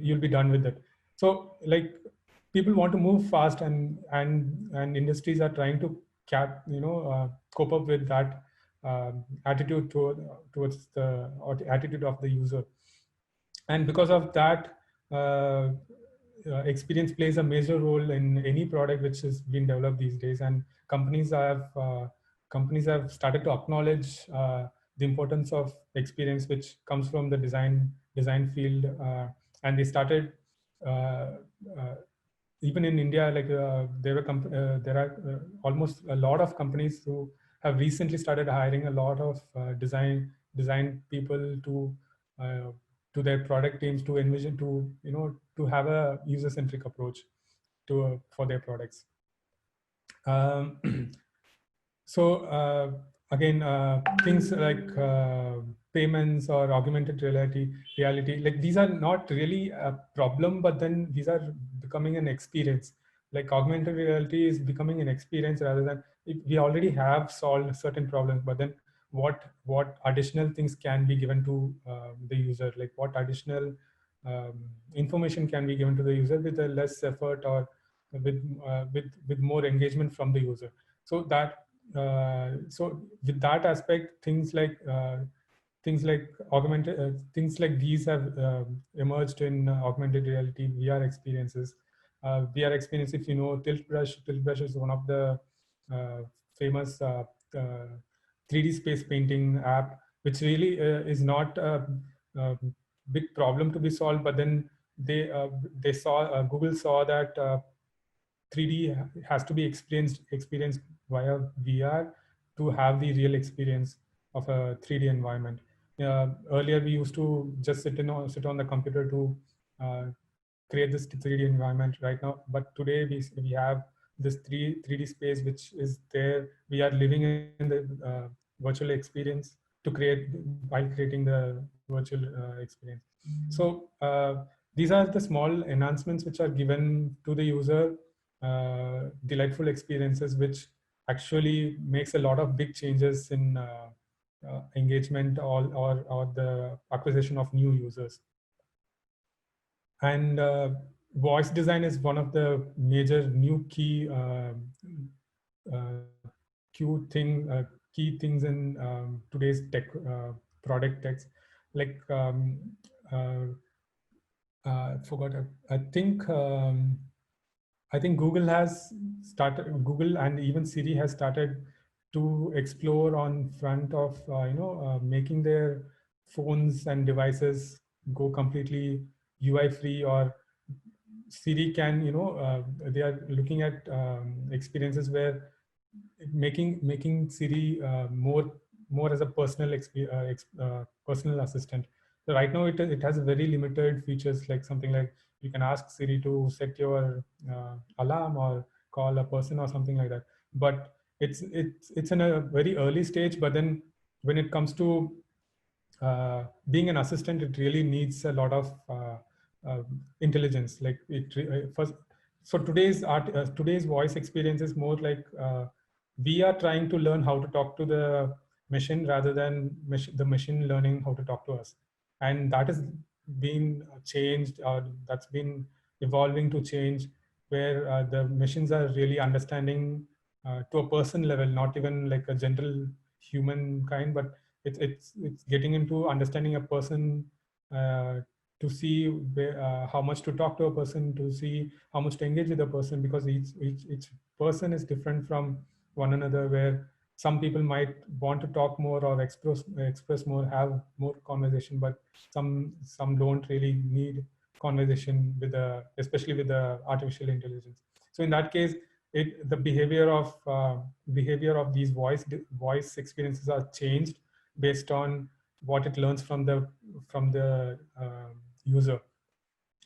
you'll be done with it. So like people want to move fast, and industries are trying to cope up with that attitude towards the attitude of the user. And because of that, experience plays a major role in any product which is being developed these days. And companies have started to acknowledge the importance of experience, which comes from the design field, and they started even in India. Like there are almost a lot of companies who have recently started hiring a lot of design people to their product teams, to envision, to have a user-centric approach for their products. So again, things like payments or augmented reality, like these are not really a problem, but then these are becoming an experience. Like augmented reality is becoming an experience, rather than we already have solved certain problems, but then what additional things can be given to the user, like what additional information can be given to the user with a less effort or with more engagement from the user. So that so with that aspect, things like augmented things like these have emerged in augmented reality VR experiences. VR experience, if you know Tilt Brush is one of the famous 3D space painting app, which really is not a big problem to be solved. But then they saw Google saw that 3D has to be experienced via VR to have the real experience of a 3D environment. Earlier, we used to just sit on the computer to create this 3D environment right now. But today we have this 3D space which is there. We are living in the virtual experience to create by creating the virtual experience. So these are the small enhancements which are given to the user, delightful experiences, which actually makes a lot of big changes in engagement or the acquisition of new users. And voice design is one of the major new key key things in today's tech product techs. Like forgot. I think Google has started. Google and even Siri has started to explore on front of making their phones and devices go completely UI free, or Siri can they are looking at experiences where making Siri more as a personal personal assistant. So right now it has very limited features, like something like you can ask Siri to set your alarm or call a person or something like that. But it's in a very early stage. But then when it comes to being an assistant, it really needs a lot of intelligence. Like first, so today's voice experience is more like we are trying to learn how to talk to the machine rather than the machine learning how to talk to us. And that has been changed, or that's been evolving to change, where the machines are really understanding to a person level, not even like a general human kind, but it's getting into understanding a person, to see how much to talk to a person, to see how much to engage with a person, because each person is different from one another, where some people might want to talk more or express more, have more conversation, but some don't really need conversation with especially with the artificial intelligence. So in that case, the behavior of these voice experiences are changed based on what it learns from the user.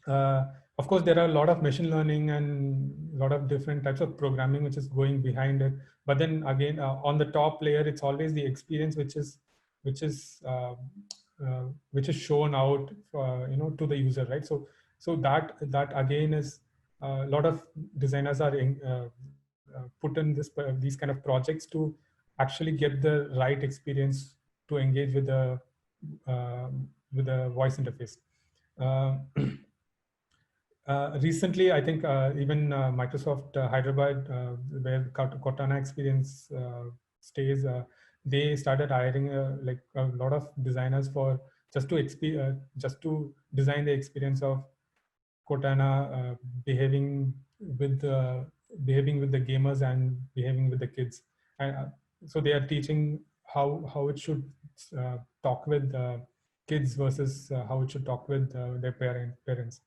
Of course, there are a lot of machine learning and a lot of different types of programming which is going behind it. But then again, on the top layer, it's always the experience which is shown out to the user, right? So that again is a lot of designers are put in these kind of projects to actually get the right experience to engage with the voice interface. Recently, I think even Microsoft Hyderabad, where Cortana experience stays, they started hiring like a lot of designers for just to design the experience of Cortana behaving with the gamers and behaving with the kids. And so they are teaching how it should talk with kids versus how it should talk with their parents.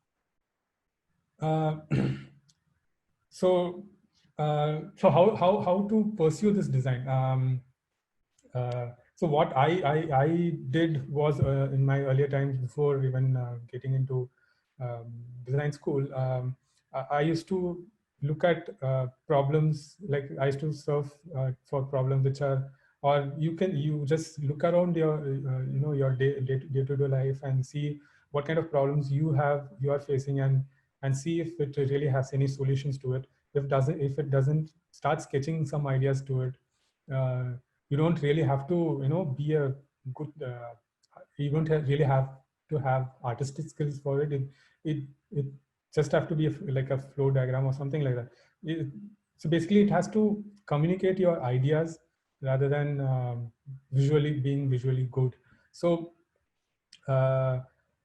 So how to pursue this design? So what I did was in my earlier times, before even getting into design school, I used to look at problems. Like I used to surf for problems which are, or you just look around your your day-to-day life and see what kind of problems you are facing, and see if it really has any solutions to it. If it doesn't, start sketching some ideas to it. You don't really have to be a good you don't really have to have artistic skills for it. It just have to be like a flow diagram or something like that. So basically, it has to communicate your ideas rather than being visually good. So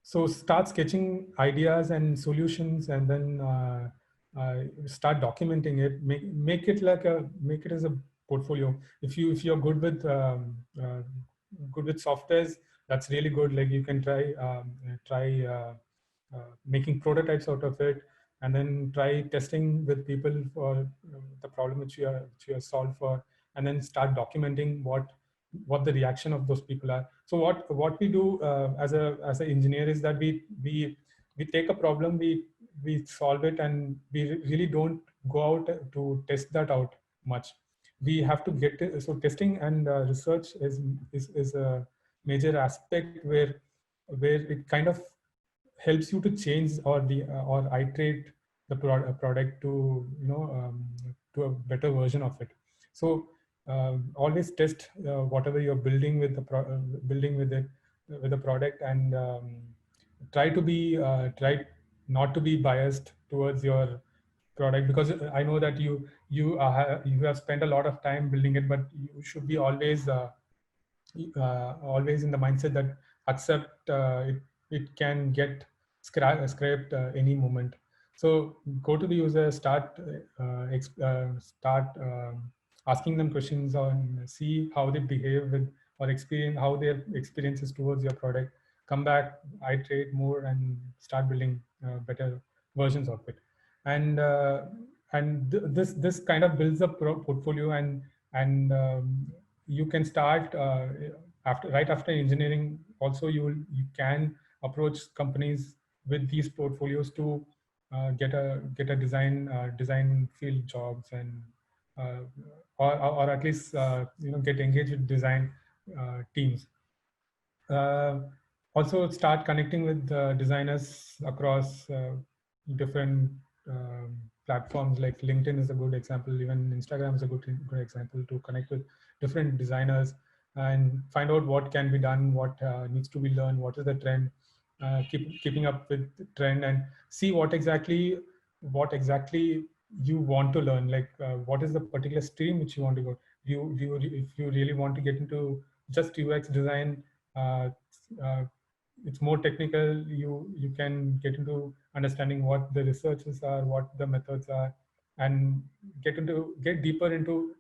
so start sketching ideas and solutions, and then start documenting it. Make it as a portfolio. If you're good with softwares, that's really good. Like you can try making prototypes out of it, and then try testing with people for the problem which you are solved for, and then start documenting what the reaction of those people are. So what we do as an engineer is that we take a problem, we solve it, and we really don't go out to test that out much. We have to get it. So testing and research is a major aspect where it kind of helps you to change or iterate the product to to a better version of it. So always test whatever you're building with building with it with the product, and try to be try not to be biased towards your product, because I know that you have spent a lot of time building it, but you should be always always in the mindset that accept it can get scraped any moment. So go to the user, start asking them questions on, see how they behave with or experience how their experiences towards your product. Come back, iterate more, and start building better versions of it. And this kind of builds a portfolio, and you can start right after engineering. Also, you can approach companies with these portfolios to get a design field jobs, and uh, or at least get engaged with design teams. Uh, Also start connecting with designers across different platforms. Like LinkedIn is a good example. Even Instagram is a good example to connect with different designers and find out what can be done, what needs to be learned, what is the trend. Keeping up with the trend, and see what exactly you want to learn. Like what is the particular stream which you want to go. If you really want to get into just UX design, uh, uh, it's more technical. You can get into understanding what the researches are, what the methods are, and get deeper into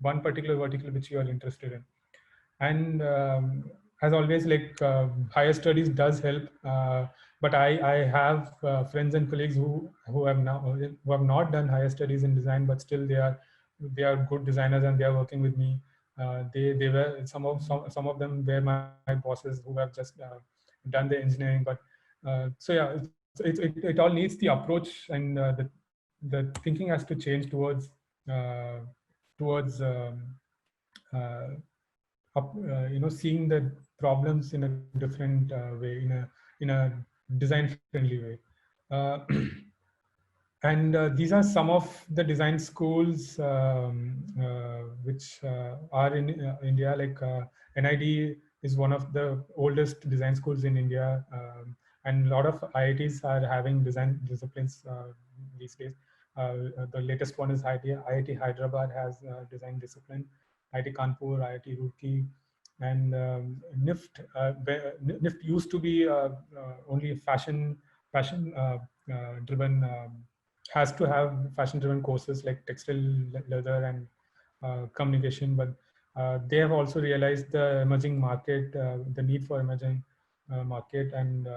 one particular vertical which you are interested in. And as always, like higher studies does help, but I have friends and colleagues who have not done higher studies in design, but still they are good designers, and they are working with me. They were some of them were my bosses who have just done the engineering. But so yeah, it all needs the approach, and the thinking has to change towards towards seeing the problems in a different way, in a design friendly way. Uh, and these are some of the design schools which are in India. Like NID is one of the oldest design schools in India, and a lot of IITs are having design disciplines these days. The latest one is IIT Hyderabad has design discipline. IIT Kanpur, IIT Roorkee, and NIFT used to be only fashion driven. Has to have fashion driven courses like textile, leather, and communication, but they have also realized the emerging market, the need for emerging market, and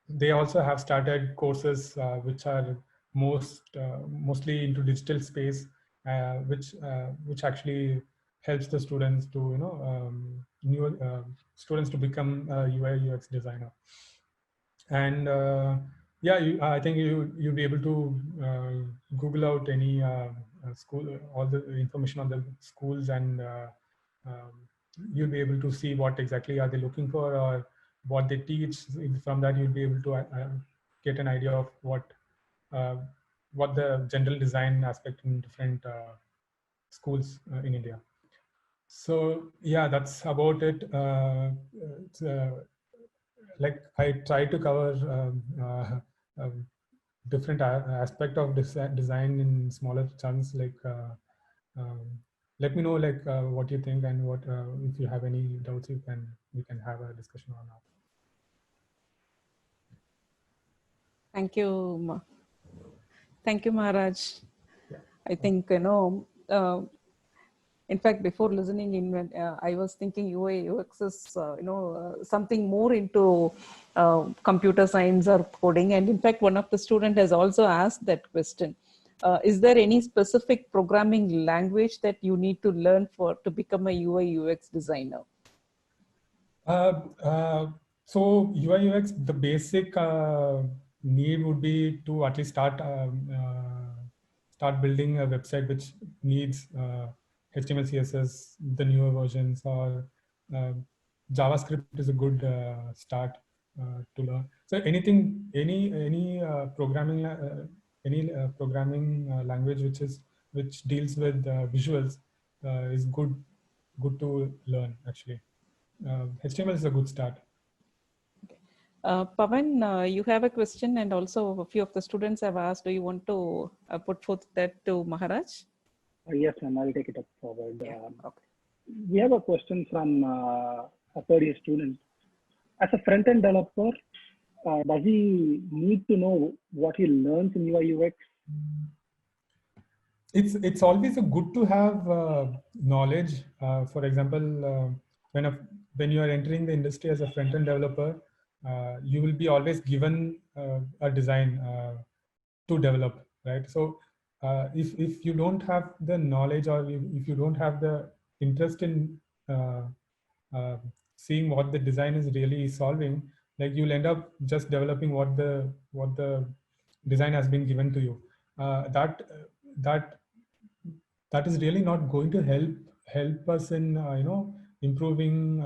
they also have started courses which are mostly into digital space, which actually helps the students to new students to become a UI UX designer. And yeah, I think you'll be able to Google out any school, all the information on the schools, and um, you'll be able to see what exactly are they looking for, or what they teach. From that, you'll be able to get an idea of uh, what the general design aspect in different schools in India. So yeah, that's about it. like I try to cover different aspect of design in smaller chunks. Like let me know like what you think, and what if you have any doubts, we can have a discussion on that. Thank you. Thank you, Maharaj. Yeah. I think, in fact, before listening in, I was thinking UI UX is, something more into computer science or coding. And in fact, one of the students has also asked that question. Is there any specific programming language that you need to learn to become a UI UX designer? So UI UX, the basic need would be to at least start building a website which needs HTML, CSS, the newer versions, or JavaScript is a good start to learn. So anything, any programming language which deals with visuals is good to learn actually. HTML is a good start. Pavan, you have a question, and also a few of the students have asked, do you want to put forth that to Maharaj? Yes, ma'am, I'll take it up forward. Yeah. Okay. We have a question from a third-year student. As a front-end developer, does he need to know what he learns in UI UX? It's always good to have knowledge. For example, when you are entering the industry as a front-end developer, you will be always given a design to develop, right? So if you don't have the knowledge, or if you don't have the interest in seeing what the design is really solving, like you'll end up just developing what the design has been given to you. That is really not going to help us in improving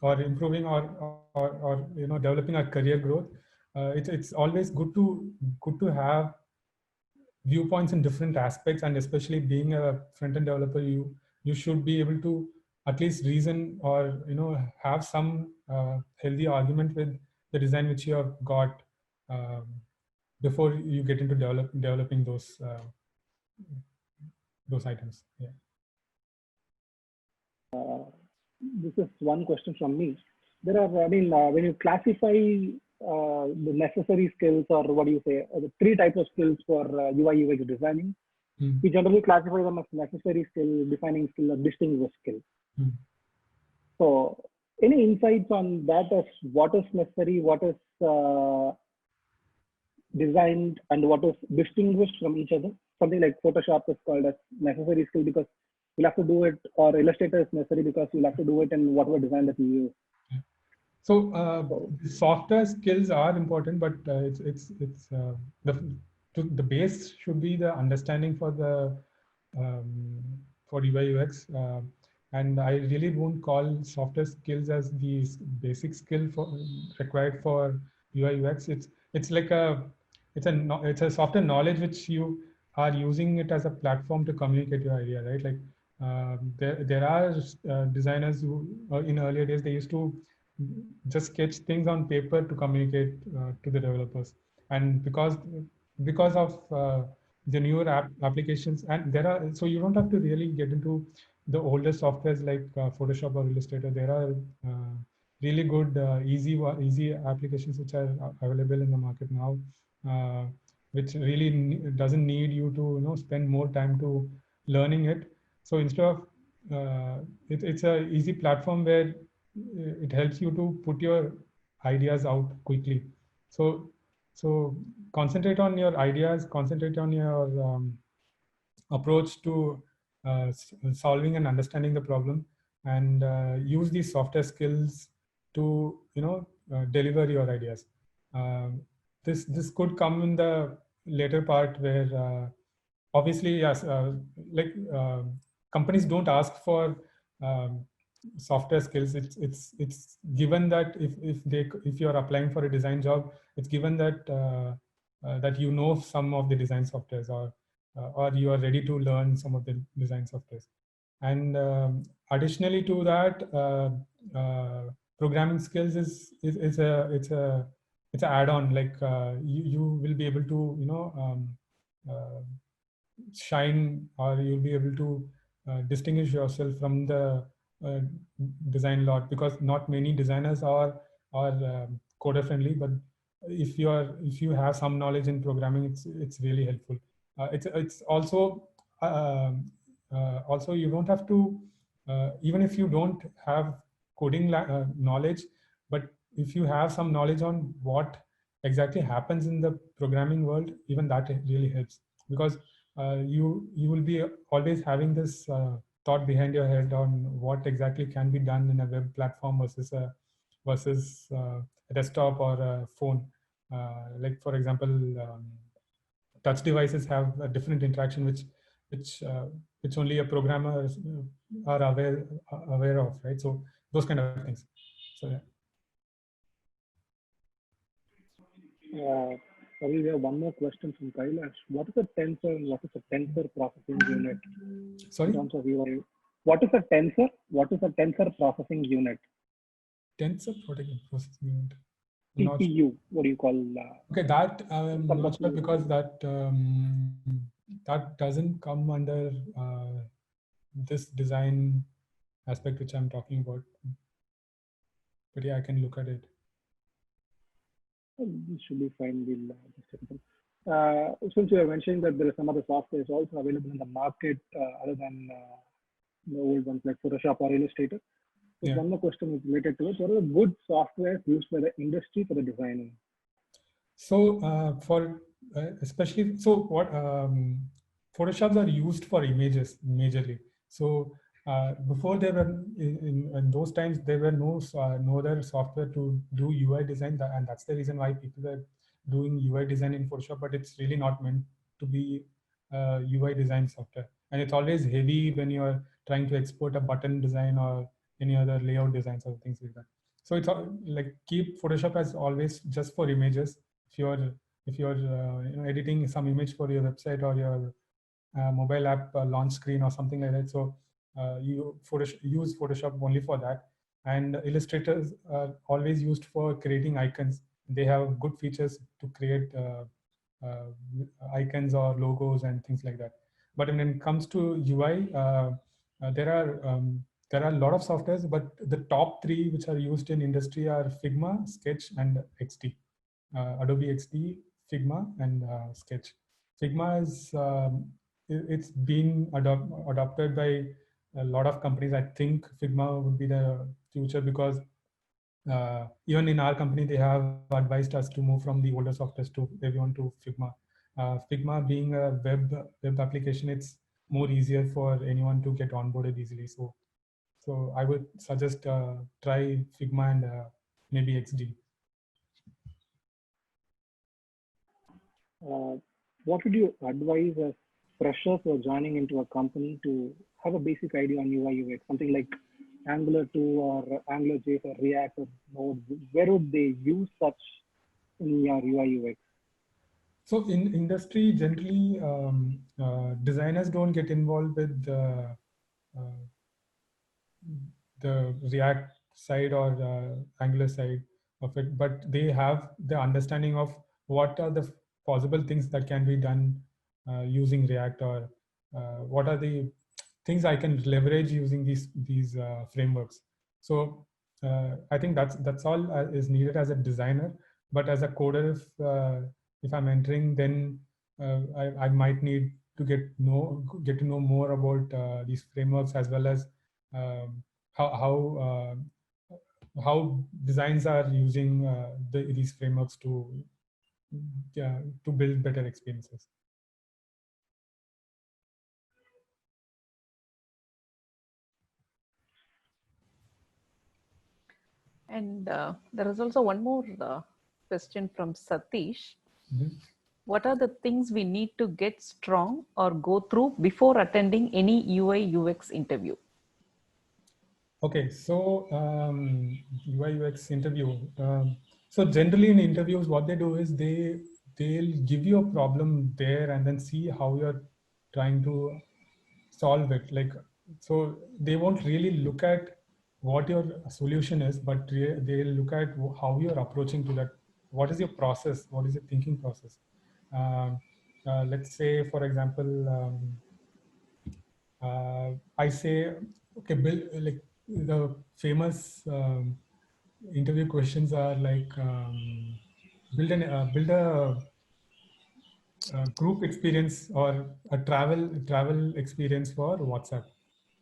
or improving or developing our career growth. It's always good to have viewpoints in different aspects, and especially being a front-end developer, you should be able to at least reason, or have some healthy argument with the design which you have got before you get into developing those items. Yeah. This is one question from me. There are, when you classify the necessary skills, or what do you say, the 3 types of skills for UI UX designing, we generally classify them as necessary skill, defining skill, or distinguished skill. So any insights on that, as what is necessary, what is designed, and what is distinguished from each other? Something like Photoshop is called as necessary skill because you'll have to do it, or Illustrator is necessary because you'll have to do it in whatever design that you use. So software skills are important, but the base should be the understanding for the for UI UX, and I really won't call software skills as the basic skill required for UI UX. It's like it's a software knowledge which you are using it as a platform to communicate your idea, right? Like there are designers who in earlier days they used to just sketch things on paper to communicate to the developers, and because of the newer applications, and so you don't have to really get into the older softwares like Photoshop or Illustrator. There are really good easy applications which are available in the market now, which really doesn't need you to spend more time to learning it. So instead of it's a easy platform where it helps you to put your ideas out quickly. So concentrate on your ideas, concentrate on your approach to solving and understanding the problem, and use these software skills to deliver your ideas. This could come in the later part where obviously, yes, companies don't ask for software skills. It's given that if you're applying for a design job, it's given that that some of the design softwares, or you are ready to learn some of the design softwares. And additionally to that, programming skills is it's an add-on. Like you will be able to shine, or you'll be able to distinguish yourself from the design lot, because not many designers are coder friendly. But if you have some knowledge in programming, it's really helpful. It's also also you don't have to even if you don't have coding knowledge, but if you have some knowledge on what exactly happens in the programming world, even that really helps, because you will be always having this thought behind your head on what exactly can be done in a web platform versus a desktop or a phone. Like for example, touch devices have a different interaction, which only a programmer are aware of, right? So those kind of things. So yeah. Probably we have one more question from Kailash. What is a tensor and what is a tensor processing unit? Sorry? In terms of UI, what is a tensor? What is a tensor processing unit? Tensor processing unit. TPU. What do you call? Okay, that I'm not sure, because that doesn't come under this design aspect which I'm talking about. But yeah, I can look at it. This should be fine. We'll just check it. Since you are mentioning that there is some other software is also available in the market other than the old ones like Photoshop or Illustrator. So Yeah. one more question is related to it. What are the good software used by the industry for the designing? So for especially, so what Photoshops are used for images majorly. So before there were in those times there were no other software to do UI design, and that's the reason why people are doing UI design in Photoshop. But it's really not meant to be UI design software, and it's always heavy when you're trying to export a button design or any other layout designs or things like that. So it's like keep Photoshop as always just for images. If you're editing some image for your website or your mobile app launch screen or something like that, so you use Photoshop only for that. And Illustrators are always used for creating icons. They have good features to create icons or logos and things like that. But when it comes to UI, there are a lot of softwares, but the top three which are used in industry are Figma, Sketch, and XD. Adobe XD, Figma, and Sketch. Figma is it's been adopted by a lot of companies. I think Figma would be the future, because even in our company, they have advised us to move from the older softwares to everyone to Figma. Figma being a web application, it's more easier for anyone to get onboarded easily. So I would suggest try Figma and maybe XD. What would you advise as freshers who are joining into a company to have a basic idea on UI UX, something like Angular 2 or Angular JS or React or Node? Where would they use such in your UI UX? So in industry, generally, designers don't get involved with the React side or Angular side of it, but they have the understanding of what are the possible things that can be done using React, or what are the things I can leverage using these frameworks. So I think that's all is needed as a designer. But as a coder, if I'm entering, then I might need to get to know more about these frameworks, as well as how designs are using these frameworks to build better experiences. And there is also one more question from Satish. Mm-hmm. What are the things we need to get strong or go through before attending any UI UX interview? Okay, so UI UX interview. So generally in interviews, what they do is they'll give you a problem there and then see how you're trying to solve it. Like, so they won't really look at what your solution is, but they look at how you're approaching to that. What is your process? What is your thinking process? Let's say, for example, I say, okay, build, like the famous interview questions are like, build a group experience or a travel experience for WhatsApp.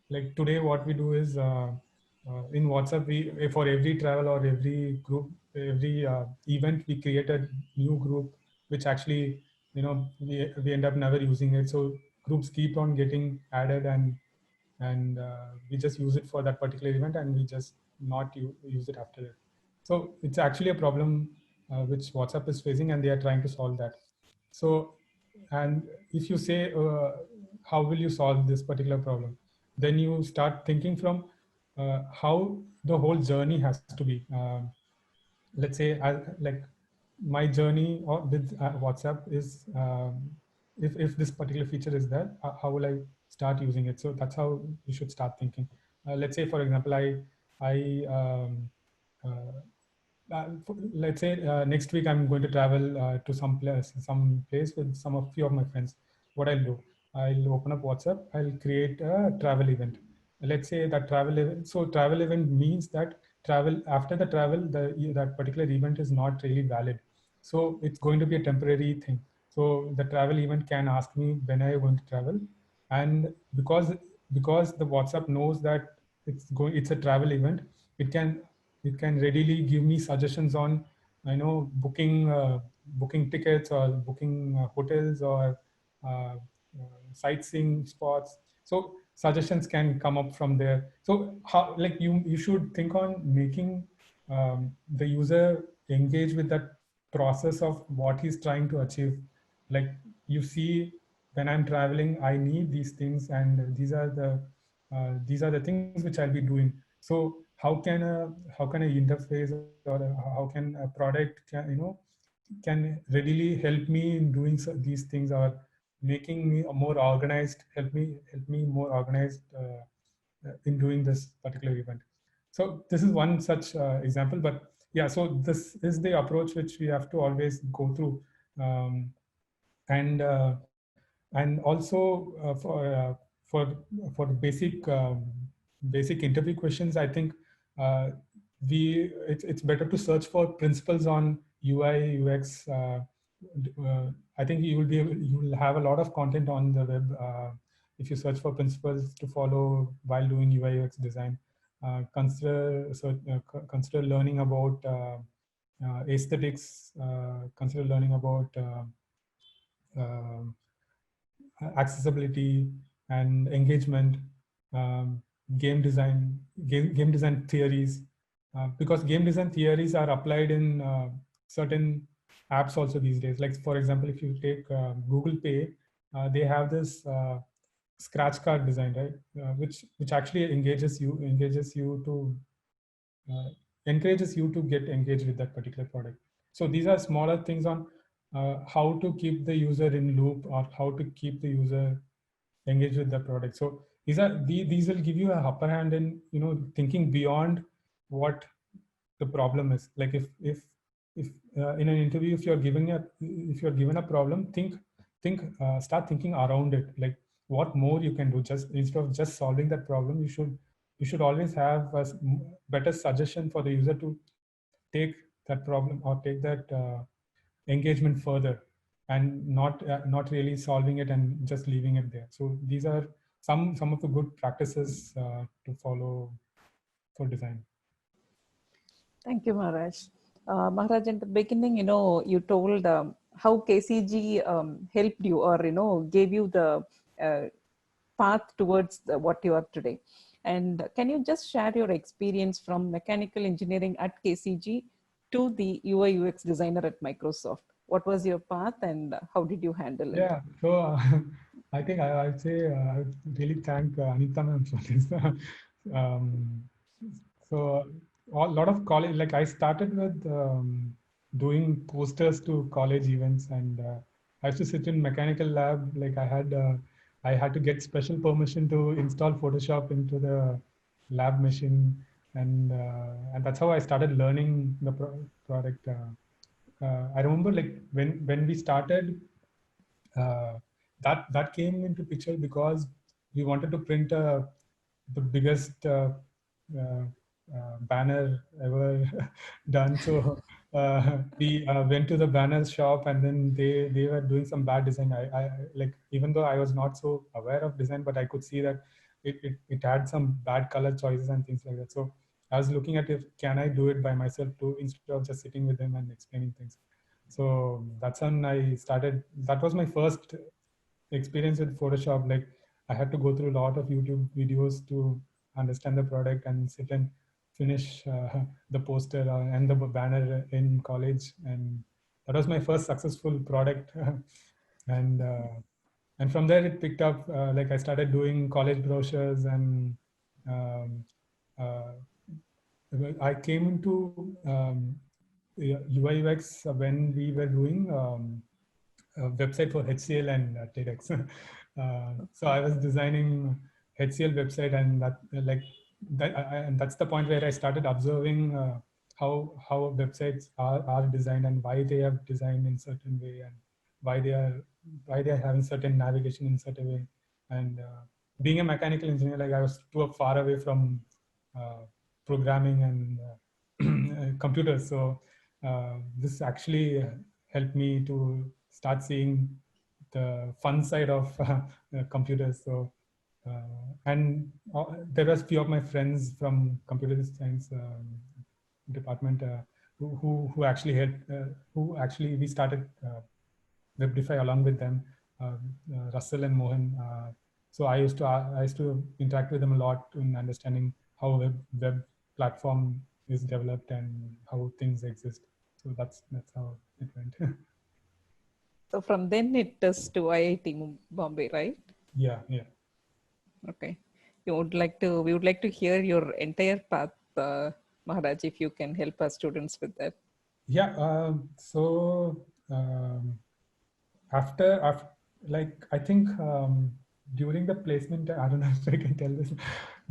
Like today, what we do is in WhatsApp, we for every travel or every group, every event, we create a new group, which actually, we end up never using it. So groups keep on getting added, and we just use it for that particular event, and we just not use it after it. So it's actually a problem which WhatsApp is facing, and they are trying to solve that. So, and if you say, how will you solve this particular problem? Then you start thinking from how the whole journey has to be. Let's say, like my journey with WhatsApp is, if this particular feature is there, how will I start using it? So that's how you should start thinking. Let's say, for example, I uh, let's say next week I'm going to travel to some place with few of my friends. What I'll do, I'll open up WhatsApp, I'll create a travel event. Let's say that travel event, so travel event means that travel, after the travel, that particular event is not really valid. So it's going to be a temporary thing. So the travel event can ask me when I want to travel, and because the WhatsApp knows that it's a travel event, it can readily give me suggestions on, booking tickets or booking hotels or uh, sightseeing spots. So suggestions can come up from there. So how, like, you should think on making the user engage with that process of what he's trying to achieve. Like, you see, when I'm traveling, I need these things, and these are the things which I'll be doing. So how can a interface, or how can a product can readily help me in doing these things, or making me a more organized, help me more organized in doing this particular event. So this is one such example. But yeah, so this is the approach which we have to always go through. um, and and also for the basic interview questions, I think uh, it's better to search for principles on UI UX. I think you will have a lot of content on the web if you search for principles to follow while doing UI UX design. Consider learning about aesthetics. Consider learning about um, accessibility and engagement, um, game design theories, because game design theories are applied in certain apps also these days. Like, for example, if you take Google Pay, they have this scratch card design, right? Which actually engages you to uh, encourages you to get engaged with that particular product. So these are smaller things on how to keep the user in loop, or how to keep the user engaged with the product. So these will give you a upper hand in thinking beyond what the problem is. Like, if in an interview, if you're given a problem, start thinking around it. Like, what more you can do, just instead of just solving that problem. You should always have a better suggestion for the user to take that problem, or take that engagement further, and not really solving it and just leaving it there. So these are some of the good practices to follow for design. Thank you, Maharaj. Maharaj, in the beginning, you told how KCG helped you, or, gave you the path towards what you are today. And can you just share your experience from mechanical engineering at KCG to the UI UX designer at Microsoft? What was your path, and how did you handle it? Yeah, so I think I'd say I would really thank Anita ma'am for this. um, so a lot of college, like, I started with doing posters to college events, and I used to sit in mechanical lab. Like, I had to get special permission to install Photoshop into the lab machine. and that's how I started learning the product. I remember like when we started, that came into picture because we wanted to print the biggest banner ever done. So we went to the banner shop, and then they were doing some bad design. I like, even though I was not so aware of design, but I could see that it had some bad color choices and things like that. So I was looking at if can I do it by myself too, instead of just sitting with them and explaining things. So that's when I started. That was my first experience with Photoshop. Like, I had to go through a lot of YouTube videos to understand the product and sit and finish the poster and the banner in college. And that was my first successful product. and and from there it picked up. Like, I started doing college brochures, and um, uh, I came into UI UX when we were doing a website for HCL and TEDx. So I was designing HCL website, and that like that, and that's the point where I started observing how websites are designed, and why they are designed in certain way, and why they are having certain navigation in certain way. And being a mechanical engineer, like, I was too far away from programming and computers. So this actually helped me to start seeing the fun side of computers. So and there was few of my friends from computer science department who actually helped, who actually we started Webdify along with them, Russell and Mohan. So I used to interact with them a lot in understanding how web platform is developed and how things exist. So that's how it went. So from then it is to IIT Bombay, right? Yeah, yeah. Okay. We would like to hear your entire path, Maharaj, if you can help our students with that. Yeah. So after like, I think during the placement, I don't know if I can tell this.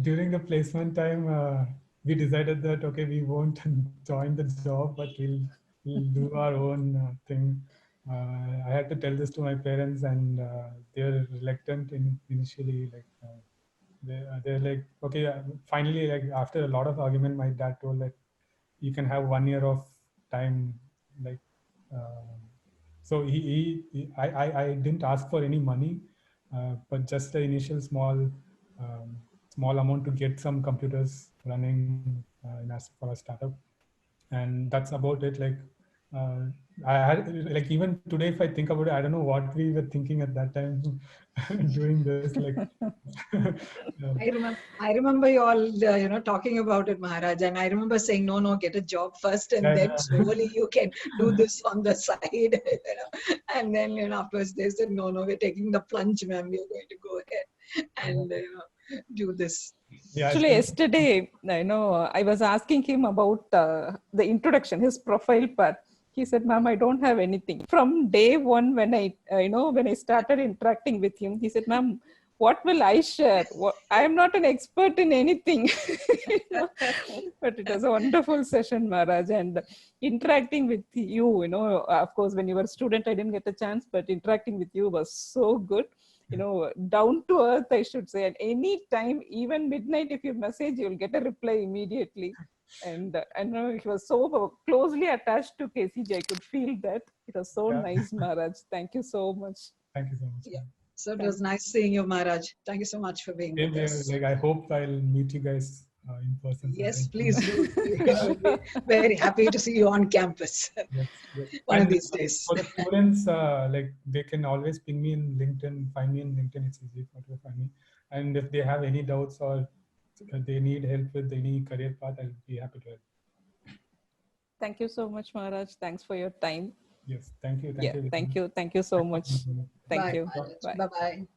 During the placement time, we decided that okay, we won't join the job, but we'll do our own thing. I had to tell this to my parents, and they were reluctant initially. Like, they're like, okay, finally, like, after a lot of argument, my dad told that you can have 1 year of time, like, so I didn't ask for any money, but just the initial small amount to get some computers running for a startup, and that's about it. Like, uh, I had, like, even today, if I think about it, I don't know what we were thinking at that time doing this. Like, I remember you all, talking about it, Maharaj, and I remember saying, no, get a job first, and then slowly you can do this on the side, And then, afterwards they said, no, we're taking the plunge, ma'am. We're going to go ahead and, do this. Yeah, Actually, yesterday, I was asking him about the introduction, his profile part. He said, "Ma'am, I don't have anything." From day one, when I started interacting with him, he said, "Ma'am, what will I share? I am not an expert in anything." But it was a wonderful session, Maharaj, and interacting with you. Of course, when you were a student, I didn't get a chance, but interacting with you was so good. Down to earth, I should say. At any time, even midnight, if you message, you'll get a reply immediately. And I know he was so closely attached to KCG. I could feel that. It was so nice, Maharaj. Thank you so much. Thank you so much. Yeah. So it was nice seeing you, Maharaj. Thank you so much for being with us. Like, I hope I'll meet you guys in person. Yes, please do. We'll be very happy to see you on campus one of these days. For the students, like, they can always ping me in LinkedIn, find me in LinkedIn. It's easy to find me. And if they have any doubts or they need help with any career path, I'll be happy to help. Thank you so much, Maharaj. Thanks for your time. Yes, thank you. Thank you so much. Thank you. Bye.